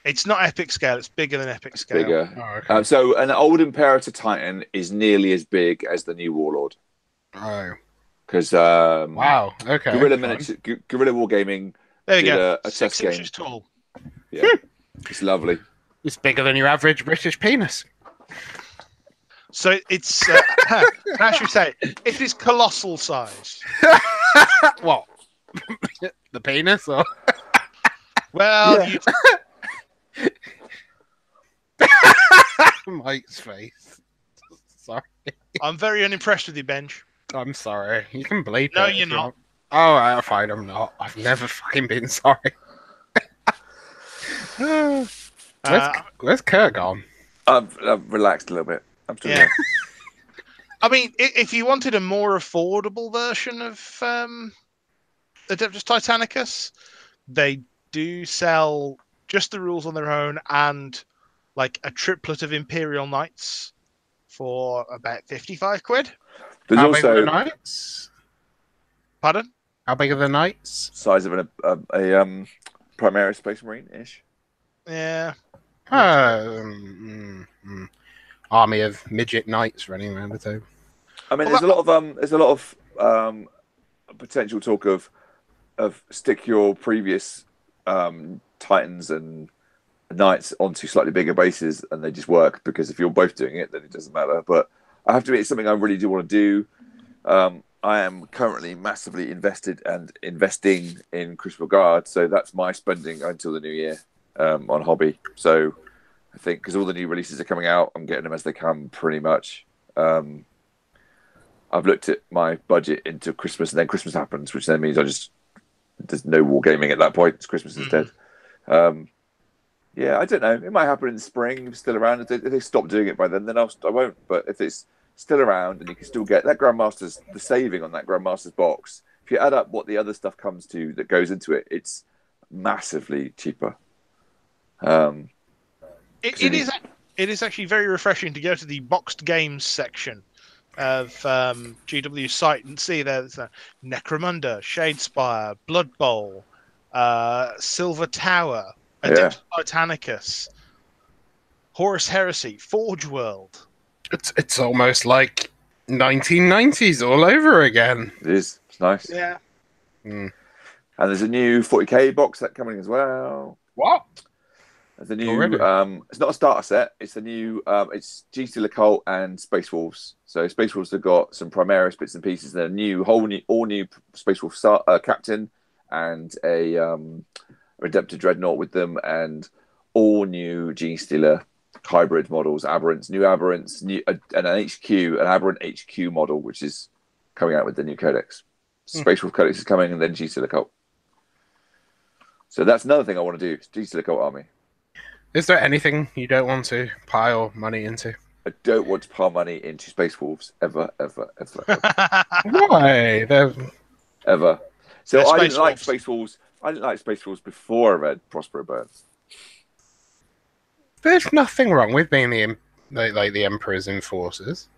It's not Epic scale. It's bigger than Epic scale. Bigger. Oh, okay. So an old Imperator Titan is nearly as big as the new Warlord. Oh. Because wow. Okay. Guerrilla Wargaming. There you go. A 6 test inches game. tall. Yeah, it's lovely. It's bigger than your average British penis. So it's how should we say? It is colossal size. What? The penis, or? Well, Yeah. Mike's face. Sorry. I'm very unimpressed with you, Benj. I'm sorry. You can bleep No, it. you're not. Oh, right, fine. I'm not. I've never fucking been sorry. Where's Kurt gone? I've relaxed a little bit. I'm still there. I mean, if you wanted a more affordable version of Adeptus Titanicus, they do sell just the rules on their own and like a triplet of Imperial Knights for about £55. There's How also big are the knights? Pardon? How big are the knights? size of a Primaris Space Marine ish. Yeah. Army of midget knights running around the table. I mean, there's a lot of potential talk of stick your previous Titans and Knights onto slightly bigger bases, and they just work, because if you're both doing it, then it doesn't matter. But I have to admit, it's something I really do want to do. I am currently massively invested and investing in Crucible Guard, so that's my spending until the new year on hobby. So I think because all the new releases are coming out, I'm getting them as they come, pretty much. I've looked at my budget into Christmas, and then Christmas happens, which then means there's no wargaming at that point. It's Christmas instead. Yeah, I don't know. It might happen in the spring if it's still around. If they stop doing it by then I won't. But if it's still around and you can still get that the saving on that Grandmaster's box, if you add up what the other stuff comes to that goes into it, it's massively cheaper. It is actually very refreshing to go to the boxed games section of GW's site and see there's Necromunda, Shadespire, Blood Bowl, Silver Tower, Adeptus Titanicus, Horus Heresy, Forge World. It's almost like 1990s all over again. It is. It's nice. Yeah. And there's a new 40k box set coming as well. What? There's a new. Already? It's not a starter set. It's a new. It's G Steel Occult and Space Wolves. So Space Wolves have got some Primaris bits and pieces. They're all new Space Wolf captain and a Redemptor Dreadnought with them, and all new G Steeler hybrid models, aberrants, new aberrants, and an aberrant HQ model, which is coming out with the new codex. Space Wolf Codex is coming, and then G Steel Occult. So that's another thing I want to do. G Steel Occult army. Is there anything you don't want to pile money into? I don't want to pile money into Space Wolves ever. Why? Ever. So They're I didn't Space like Wolves. Space Wolves. I didn't like Space Wolves before I read Prospero Burns. There's nothing wrong with being the Emperor's enforcers.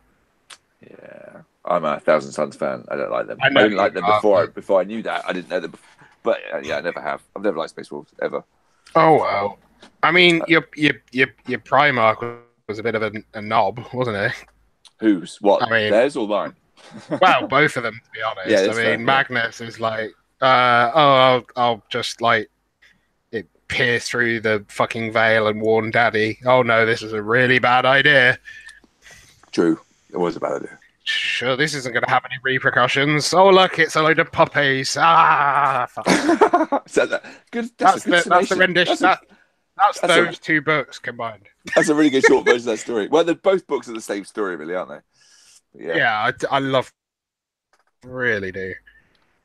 Yeah, I'm a Thousand Suns fan. I don't like them. I I, know didn't like you them are, before I knew that. I didn't know them, but yeah, I never have. I've never liked Space Wolves ever. Oh well. I mean, your Primarch was a bit of a knob, wasn't it? Whose? What? I mean, theirs or mine? well, both of them, to be honest. Yeah, I that's mean, fair, Magnus is like, I'll just like it pierce through the fucking veil and warn Daddy. Oh no, this is a really bad idea. True, it was a bad idea. Sure, this isn't going to have any repercussions. Oh look, it's a load of puppies. Ah, fuck. That's the rendition. That's those two books combined. That's a really good short version of that story. Well, both books are the same story, really, aren't they? But yeah, I love. Really do.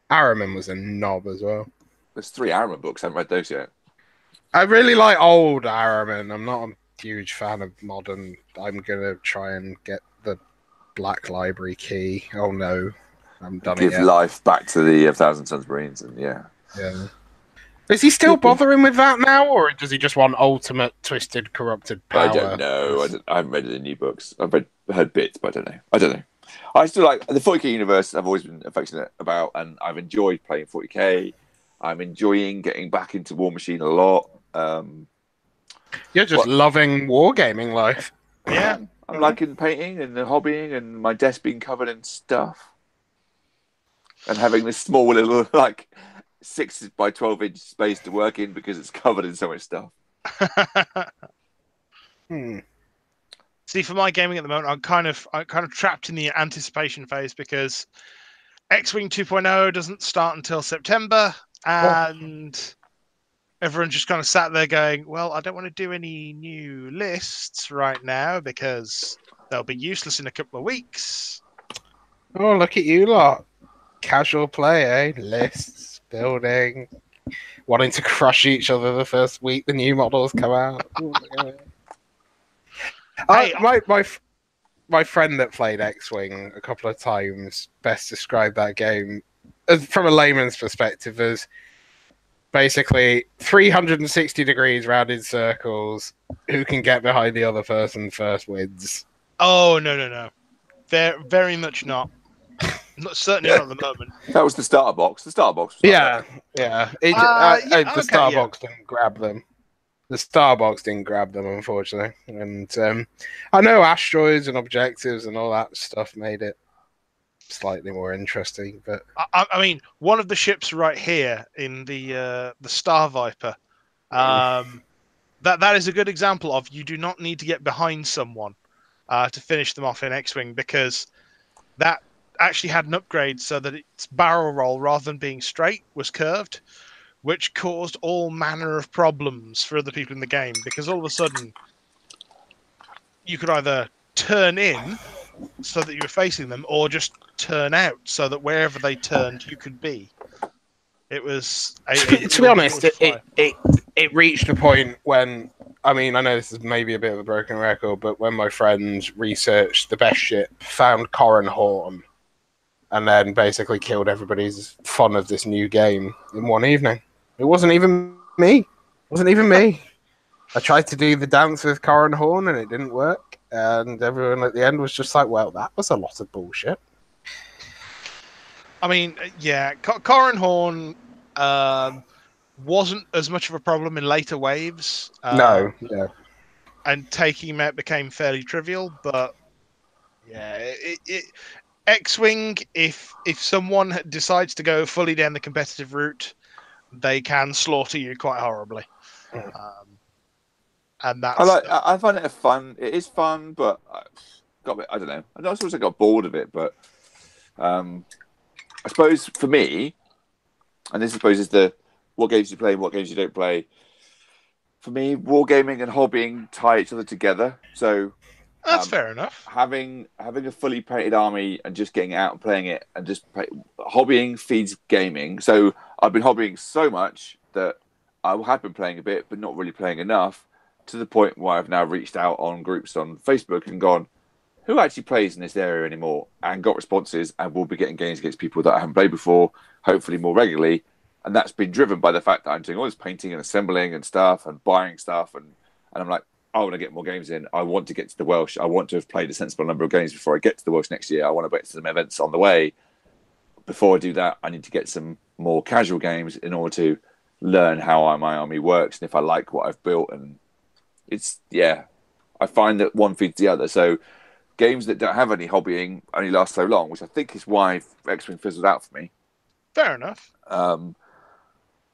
Araman was a knob as well. There's 3 Araman books. I haven't read those yet. I really like old Araman. I'm not a huge fan of modern. I'm gonna try and get the Black Library key. Oh no, I'm done. Give life back to the Thousand Suns Marines, and yeah. Is he still bothering with that now, or does he just want ultimate twisted, corrupted power? I don't know. I haven't read any new books. I've heard bits, but I don't know. I still like the 40k universe. I've always been affectionate about, and I've enjoyed playing 40k. I'm enjoying getting back into War Machine a lot. You're just loving wargaming life. Yeah, I'm liking painting and hobbying, and my desk being covered in stuff, and having this small little 6 by 12-inch space to work in because it's covered in so much stuff. See, for my gaming at the moment, I'm kind of trapped in the anticipation phase because X-Wing 2.0 doesn't start until September, and everyone's just kind of sat there going, well, I don't want to do any new lists right now because they'll be useless in a couple of weeks. Oh, look at you lot. Casual play, eh? Lists, building, wanting to crush each other the first week the new models come out. My friend that played X-Wing a couple of times best described that game from a layman's perspective as basically 360 degrees rounded circles. Who can get behind the other person first wins. Oh, no. Very much not. Certainly not at the moment. That was the starter box. The starter box. Yeah. The starter box didn't grab them. The Starbox didn't grab them, unfortunately. And I know asteroids and objectives and all that stuff made it slightly more interesting. But I mean, one of the ships right here in the Star Viper, that is a good example of you do not need to get behind someone to finish them off in X-Wing, because that actually had an upgrade so that its barrel roll, rather than being straight, was curved, which caused all manner of problems for other people in the game, because all of a sudden you could either turn in so that you were facing them, or just turn out so that wherever they turned, you could be. It was... To be honest, it reached a point when, I mean, I know this is maybe a bit of a broken record, but when my friends researched the best ship, found Corran Horn, and then basically killed everybody's fun of this new game in one evening. It wasn't even me. I tried to do the dance with Corran Horn and it didn't work. And everyone at the end was just like, well, that was a lot of bullshit. I mean, yeah, Corran Horn wasn't as much of a problem in later waves. No. And taking him out became fairly trivial, but yeah, X-Wing, if someone decides to go fully down the competitive route, they can slaughter you quite horribly. And that's I find it fun. It is fun, but I don't know. I don't suppose I got bored of it, but I suppose for me, and this I suppose is the what games you play and what games you don't play. For me, wargaming and hobbying tie each other together. So that's fair enough. Having a fully painted army and just getting out and playing it and just hobbying feeds gaming. So I've been hobbying so much that I have been playing a bit, but not really playing enough, to the point where I've now reached out on groups on Facebook and gone, who actually plays in this area anymore? And got responses, and we'll be getting games against people that I haven't played before, hopefully more regularly. And that's been driven by the fact that I'm doing all this painting and assembling and stuff and buying stuff. And I'm like, I want to get more games in. I want to get to the Welsh. I want to have played a sensible number of games before I get to the Welsh next year. I want to get to some events on the way. Before I do that, I need to get some more casual games in order to learn how my army works and if I like what I've built. And I find that one feeds the other. So games that don't have any hobbying only last so long, which I think is why X-Wing fizzled out for me. Fair enough.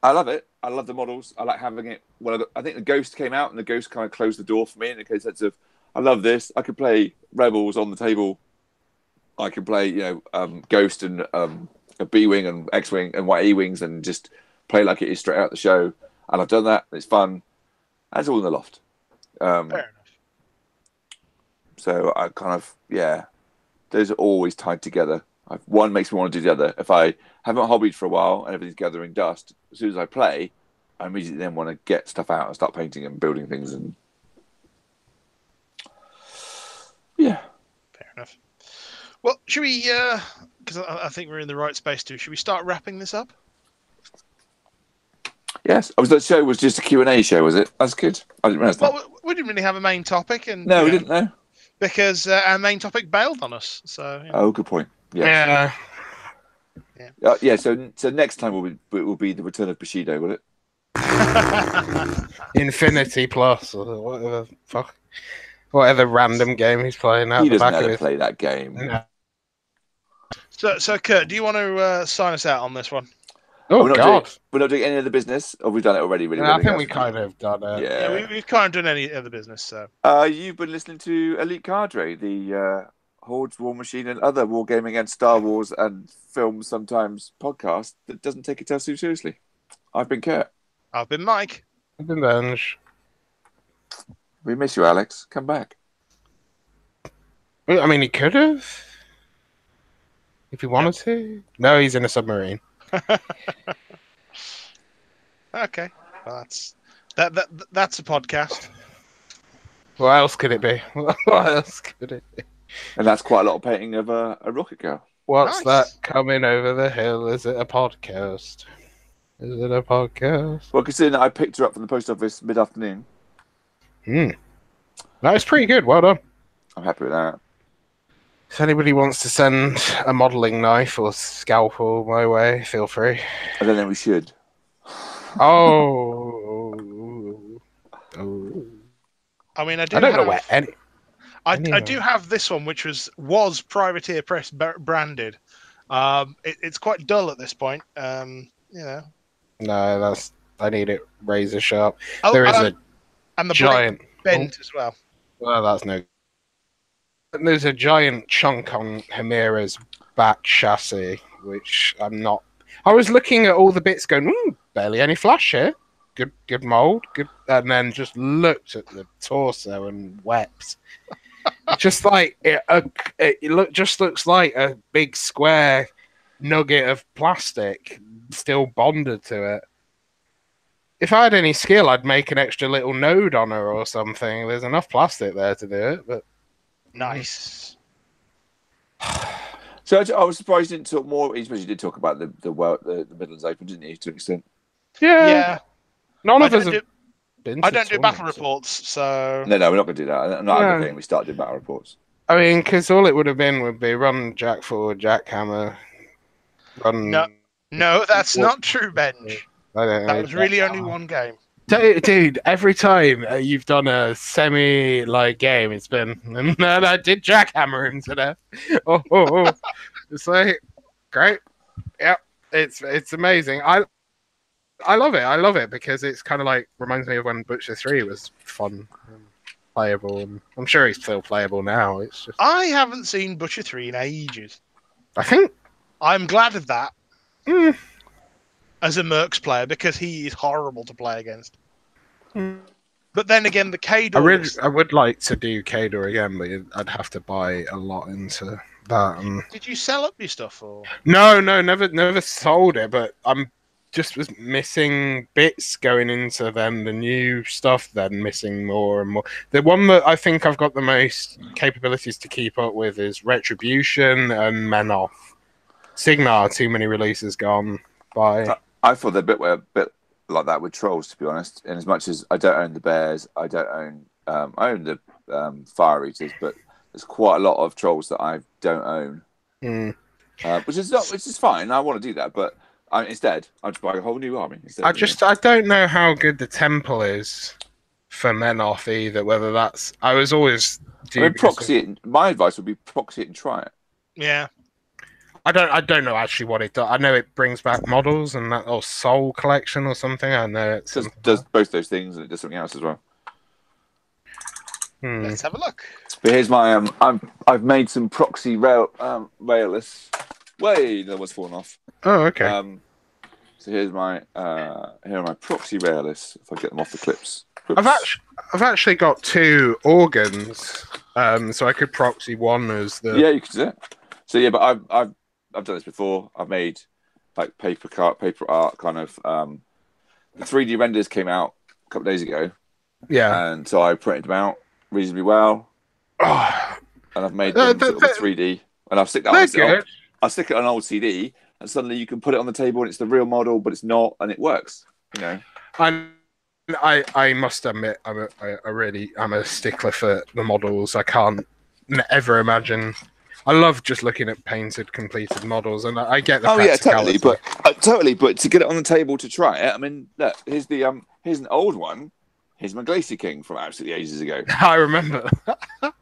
I love it. I love the models. I like having it. Well, I think the Ghost came out, and the Ghost kind of closed the door for me in the sense of, I love this. I could play Rebels on the table. I could play, Ghost and a B-Wing and X-Wing and white E-Wings and just play like it is straight out the show. And I've done that. And it's fun. And it's all in the loft. Fair enough. So I kind of, those are always tied together. One makes me want to do the other. If I haven't hobbied for a while and everything's gathering dust, as soon as I play, I immediately then want to get stuff out and start painting and building things. And fair enough. Well, should we? Because I think we're in the right space too. Should we start wrapping this up? Yes. That show was just a Q&A show, was it? That's good. I didn't realise that. Well, we didn't really have a main topic, and no, we didn't know because our main topic bailed on us. So. Oh, good point. Yes. Yeah. So next time will be the return of Bushido, will it? Infinity Plus or whatever random game he's playing out. He the doesn't back know of to play that game. No. So Kurt, do you want to sign us out on this one? Oh we're God! We're not doing any other business, or we've done it already. Really, I think we kind of done it. Yeah, we've kind of done any other business. So you've been listening to Elite Cadre, the Hordes, War Machine, and other wargaming and Star Wars and film sometimes podcast that doesn't take itself too seriously. I've been Kurt. I've been Mike. I've been Benj. We miss you, Alex. Come back. I mean, he could have. If he wanted to. No, he's in a submarine. Okay. Well, that's a podcast. What else could it be? What else could it be? And that's quite a lot of painting of a rocket girl. What's that coming over the hill? Is it a podcast? Is it a podcast? Well, considering that I picked her up from the post office mid-afternoon. That was pretty good. Well done. I'm happy with that. If anybody wants to send a modelling knife or scalpel my way, feel free. I don't think we should. Oh. I mean, I don't know where any. I do have this one, which was Privateer Press branded. It's quite dull at this point. No, I need it razor sharp. Oh, there is and the giant bent as well. Well, that's no. And there's a giant chunk on Hemira's back chassis, which I'm not. I was looking at all the bits, going, barely any flash here. Good mold, good, and then just looked at the torso and wept. Just like it just looks like a big square nugget of plastic still bonded to it. If I had any skill, I'd make an extra little node on her or something. There's enough plastic there to do it, but nice. So I was surprised you didn't talk more. I suppose you did talk about the Midlands Open, didn't you, to an extent? Yeah. None of us have been. I don't do battle reports, so no, we're not going to do that. I'm not advocating we start doing battle reports. I mean, because all it would have been would be run Jack forward, Jack hammer, run. No, that's not true, Benj. That was really only one game. Dude, every time you've done a semi-like game, it's been, and I did jackhammer him to death. Oh. It's like, great. Yep, it's amazing. I love it. I love it because it's kind of like reminds me of when Butcher 3 was fun and playable, and I'm sure he's still playable now. It's just I haven't seen Butcher 3 in ages. I think I'm glad of that mm, as a Mercs player because he is horrible to play against. mm, But then again, the Cadre. I would like to do Cadre again, but I'd have to buy a lot into that. And... Did you sell up your stuff or? No, never sold it, but I'm just was missing bits going into then the new stuff, then missing more and more. The one that I think I've got the most capabilities to keep up with is Retribution and Men Off. Signar, too many releases gone by. I thought they're a bit like that with Trolls, to be honest. And as much as I don't own the Bears, I don't own I own the Fire Eaters, but there's quite a lot of Trolls that I don't own, which is fine. I want to do that, but instead I just buy a whole new army. I don't know how good the Temple is for Men Off either. Whether that's I was always proxy it. My advice would be proxy it and try it. Yeah. I don't know actually what it does. I know it brings back models and that or Soul Collection or something. I know it does both those things and it does something else as well. Let's have a look. But here's my I've made some proxy railless. Wait, that was falling off. Oh, okay. So here's my here are my proxy railless. If I get them off the clips. Oops. I've actually got 2 organs, so I could proxy one as the. Yeah, you could do it. So yeah, but I've done this before. I've made like paper art kind of. The 3D renders came out a couple of days ago. Yeah. And so I printed them out reasonably well. Oh. And I've made them sort of 3D. And I'll stick that on. I'll stick it on an old CD, and suddenly you can put it on the table, and it's the real model, but it's not, and it works. You know. I must admit, I'm a stickler for the models. I can't ever imagine. I love just looking at painted, completed models, and I get the. Oh yeah, totally. But to get it on the table to try it, I mean, look, here's an old one. Here's my Glacier King from absolutely ages ago. I remember.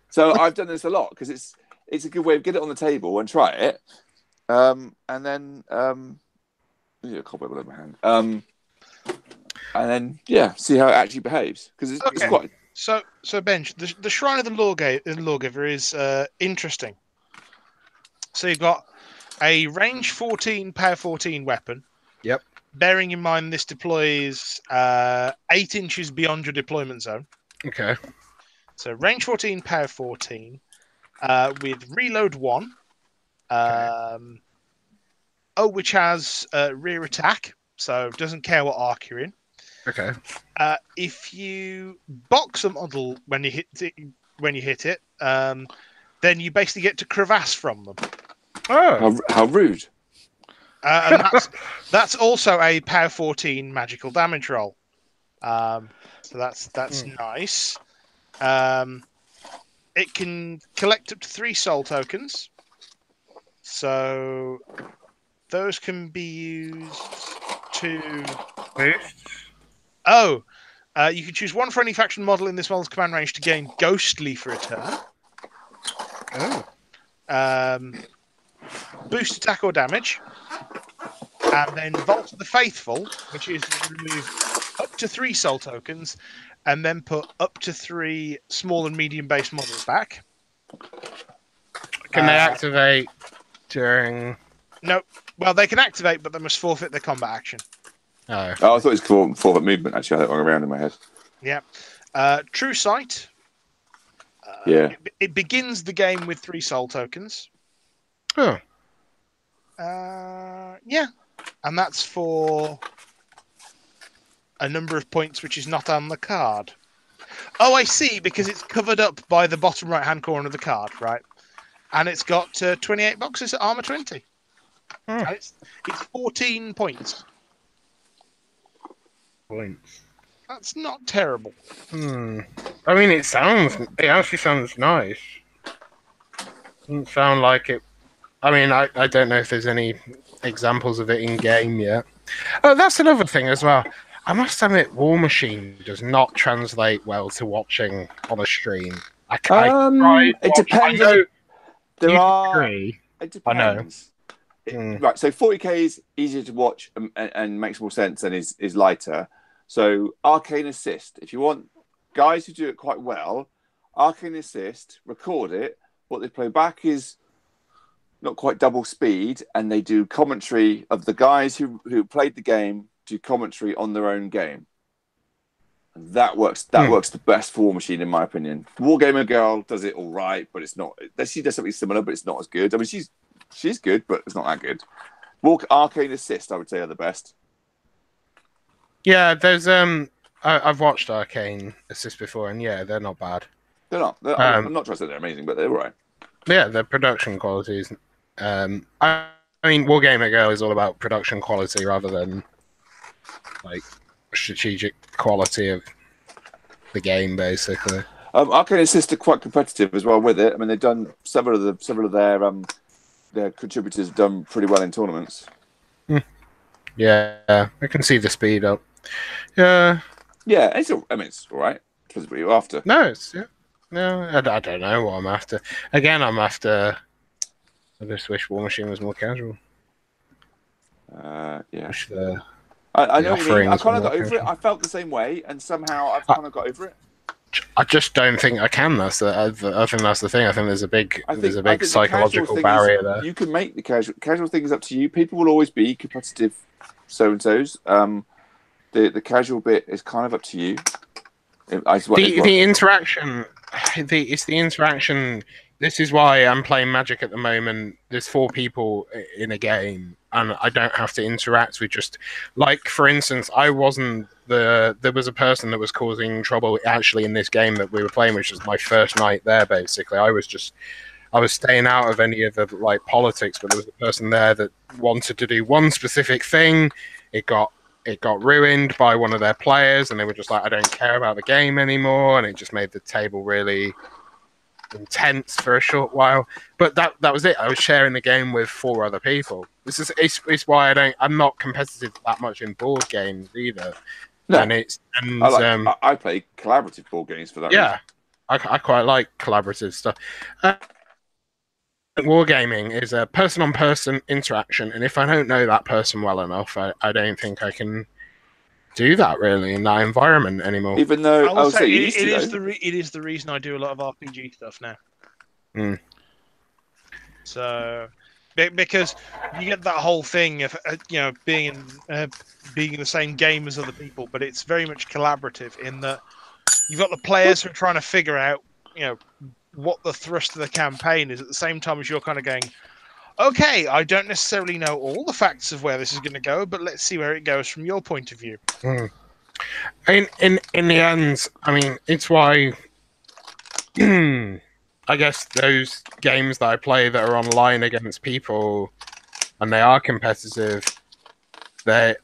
So I've done this a lot because it's a good way of get it on the table and try it, and then a cobweb all over my hand. And then see how it actually behaves because it's quite. So Benj, the Shrine of the Lawgiver is interesting. So you've got a range 14, power 14 weapon. Yep. Bearing in mind this deploys 8 inches beyond your deployment zone. Okay. So range 14, power 14, with reload 1. Which has rear attack, so doesn't care what arc you're in. Okay. If you box a model when you hit it, then you basically get to crevasse from them. Oh, how rude! And that's also a power 14 magical damage roll. So that's nice. It can collect up to 3 soul tokens. So those can be used to. You can choose one for any faction model in this model's command range to gain Ghostly for a turn. Oh. Boost attack or damage. And then Vault of the Faithful, which is remove up to 3 soul tokens, and then put up to 3 small and medium base models back. Can they activate during? No. Well, they can activate, but they must forfeit their combat action. Oh, I thought it was forward movement. Actually, I had it wrong around in my head. Yeah. True Sight. It begins the game with 3 soul tokens. Oh. Yeah. And that's for a number of points which is not on the card. Oh, I see, because it's covered up by the bottom right-hand corner of the card, right? And it's got 28 boxes at armor 20. And it's 14 points. That's not terrible. I mean, it actually sounds nice. Doesn't sound like it. I mean, I don't know if there's any examples of it in game yet. Oh, that's another thing as well. I must admit, War Machine does not translate well to watching on a stream. It depends. It depends. I know. Right, so 40k is easier to watch and makes more sense and is lighter. So Arcane Assist, if you want guys who do it quite well, Arcane Assist, record it. What they play back is not quite double speed, and they do commentary of the guys who played the game, do commentary on their own game. And that works. That works the best for War Machine, in my opinion. Wargamer Girl does it all right, but it's not. She does something similar, but it's not as good. I mean, she's good, but it's not that good. Arcane Assist, I would say, are the best. Yeah, there's I've watched Arcane Assist before, and yeah, they're not bad. They're not. I'm not trying to say they're amazing, but they're all right. Yeah, the production quality is. I mean, Wargamer Girl is all about production quality rather than like strategic quality of the game, basically. Arcane Assist are quite competitive as well with it. I mean, they've done several of their contributors have done pretty well in tournaments. Yeah, I can see the speed up. Yeah, it's all right. Depends what you're after. no, I don't know what I'm after. Again, I just wish War Machine was more casual. Yeah. Wish I know what you mean. I kind of got over casual. it. I felt the same way, and somehow I've kind of got over it. I just don't think I can. I think that's the thing. I think there's a big the psychological barrier there. You can make the casual thing is up to you. People will always be competitive, so and so's. The casual bit is kind of up to you. The interaction, it's the interaction. This is why I'm playing Magic at the moment. There's 4 people in a game, and I don't have to interact with just like, for instance, there was a person that was causing trouble actually in this game that we were playing, which was my first night there. Basically, I was staying out of any of the like politics, but there was a person there that wanted to do one specific thing. It got ruined by one of their players, and they were just like, I don't care about the game anymore, and it just made the table really intense for a short while. But that was it. I was sharing the game with 4 other people. It's why I'm not competitive that much in board games either. No. I play collaborative board games for that yeah reason. I quite like collaborative stuff. Wargaming is a person-on-person interaction, and if I don't know that person well enough, I don't think I can do that really in that environment anymore. Even though I will say it is the reason I do a lot of RPG stuff now. So, because you get that whole thing of being in the same game as other people, but it's very much collaborative in that you've got the players who are trying to figure out what the thrust of the campaign is at the same time as you're kind of going, okay, I don't necessarily know all the facts of where this is going to go, but let's see where it goes from your point of view. In the end, I mean, it's why I guess those games that I play that are online against people and they are competitive, they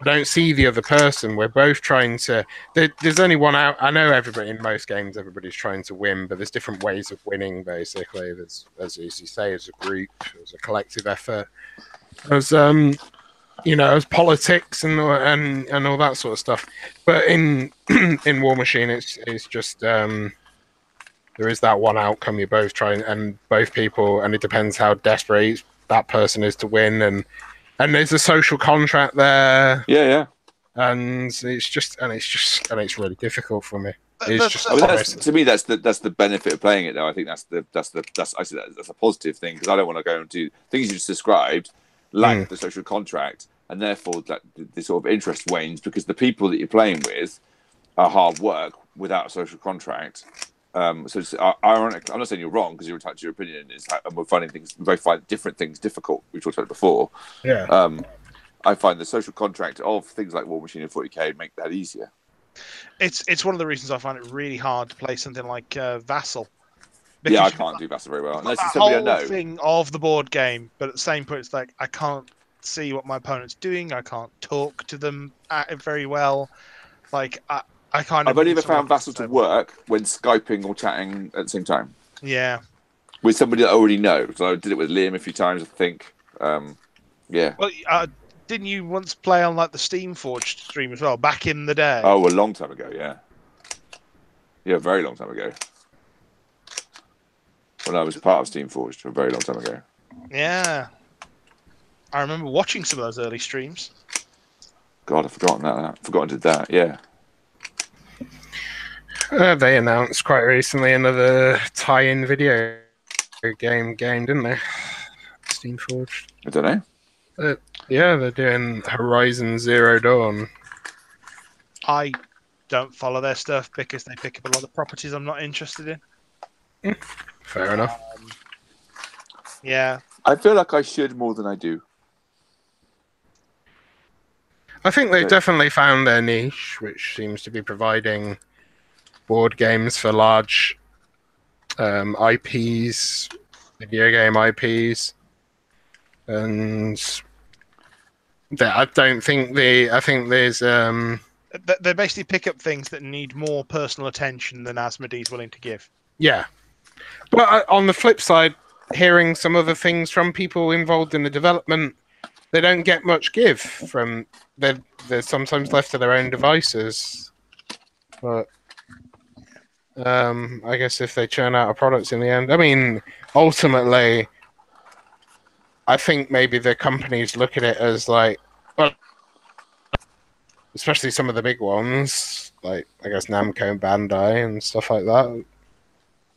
don't see the other person. We're both trying to. There's only one out. I know everybody in most games, everybody's trying to win, but there's different ways of winning. Basically, there's, as you say, as a group, as a collective effort, as as politics and all that sort of stuff. But in War Machine, it's just there is that one outcome. You're both trying, and both people, and it depends how desperate that person is to win, and there's a social contract there. Yeah. And it's really difficult for me. To me, that's the benefit of playing it, though. I think that's a positive thing, because I don't want to go and do things you just described, lack the social contract, and therefore the sort of interest wanes because the people that you're playing with are hard work without a social contract. So it's ironic. I'm not saying you're wrong, because you're entitled to your opinion. And we're finding things. We both find different things difficult. We talked about it before. Yeah. I find the social contract of things like War Machine and 40k make that easier. It's one of the reasons I find it really hard to play something like Vassal. Yeah, I can't do Vassal very well unless it's somebody I know. Whole thing of the board game, but at the same point, it's like I can't see what my opponent's doing. I can't talk to them very well. Like I've only ever found Vassal to work when Skyping or chatting at the same time. Yeah. With somebody that I already know. So I did it with Liam a few times, I think. Yeah. Well, didn't you once play on like the Steam Forged stream as well, back in the day? Oh, a long time ago, yeah. Yeah, a very long time ago. When I was part of Steam Forged, a very long time ago. Yeah. I remember watching some of those early streams. God, I've forgotten that. I forgot I did that. Yeah. They announced quite recently another tie-in video game, didn't they? Steamforged. I don't know. Yeah, they're doing Horizon Zero Dawn. I don't follow their stuff because they pick up a lot of properties I'm not interested in. Fair enough. Yeah. I feel like I should more than I do. I think they've definitely found their niche, which seems to be providing board games for large IPs, video game IPs, and I think there's They basically pick up things that need more personal attention than Asmodee's willing to give. yeah. But on the flip side, hearing some other things from people involved in the development, they don't get much give from. They're sometimes left to their own devices. But I guess if they churn out a product in the end, I mean, ultimately, I think maybe the companies look at it as like, well, especially some of the big ones, like I guess Namco and Bandai and stuff like that.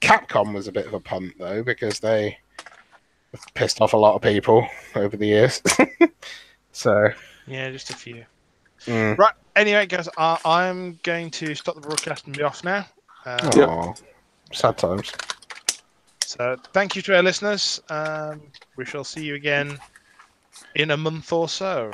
Capcom was a bit of a punt though, because they pissed off a lot of people over the years. So yeah, just a few. Mm. Right. Anyway, guys, I'm going to stop the broadcast and be off now. Sad times. So thank you to our listeners. We shall see you again in a month or so.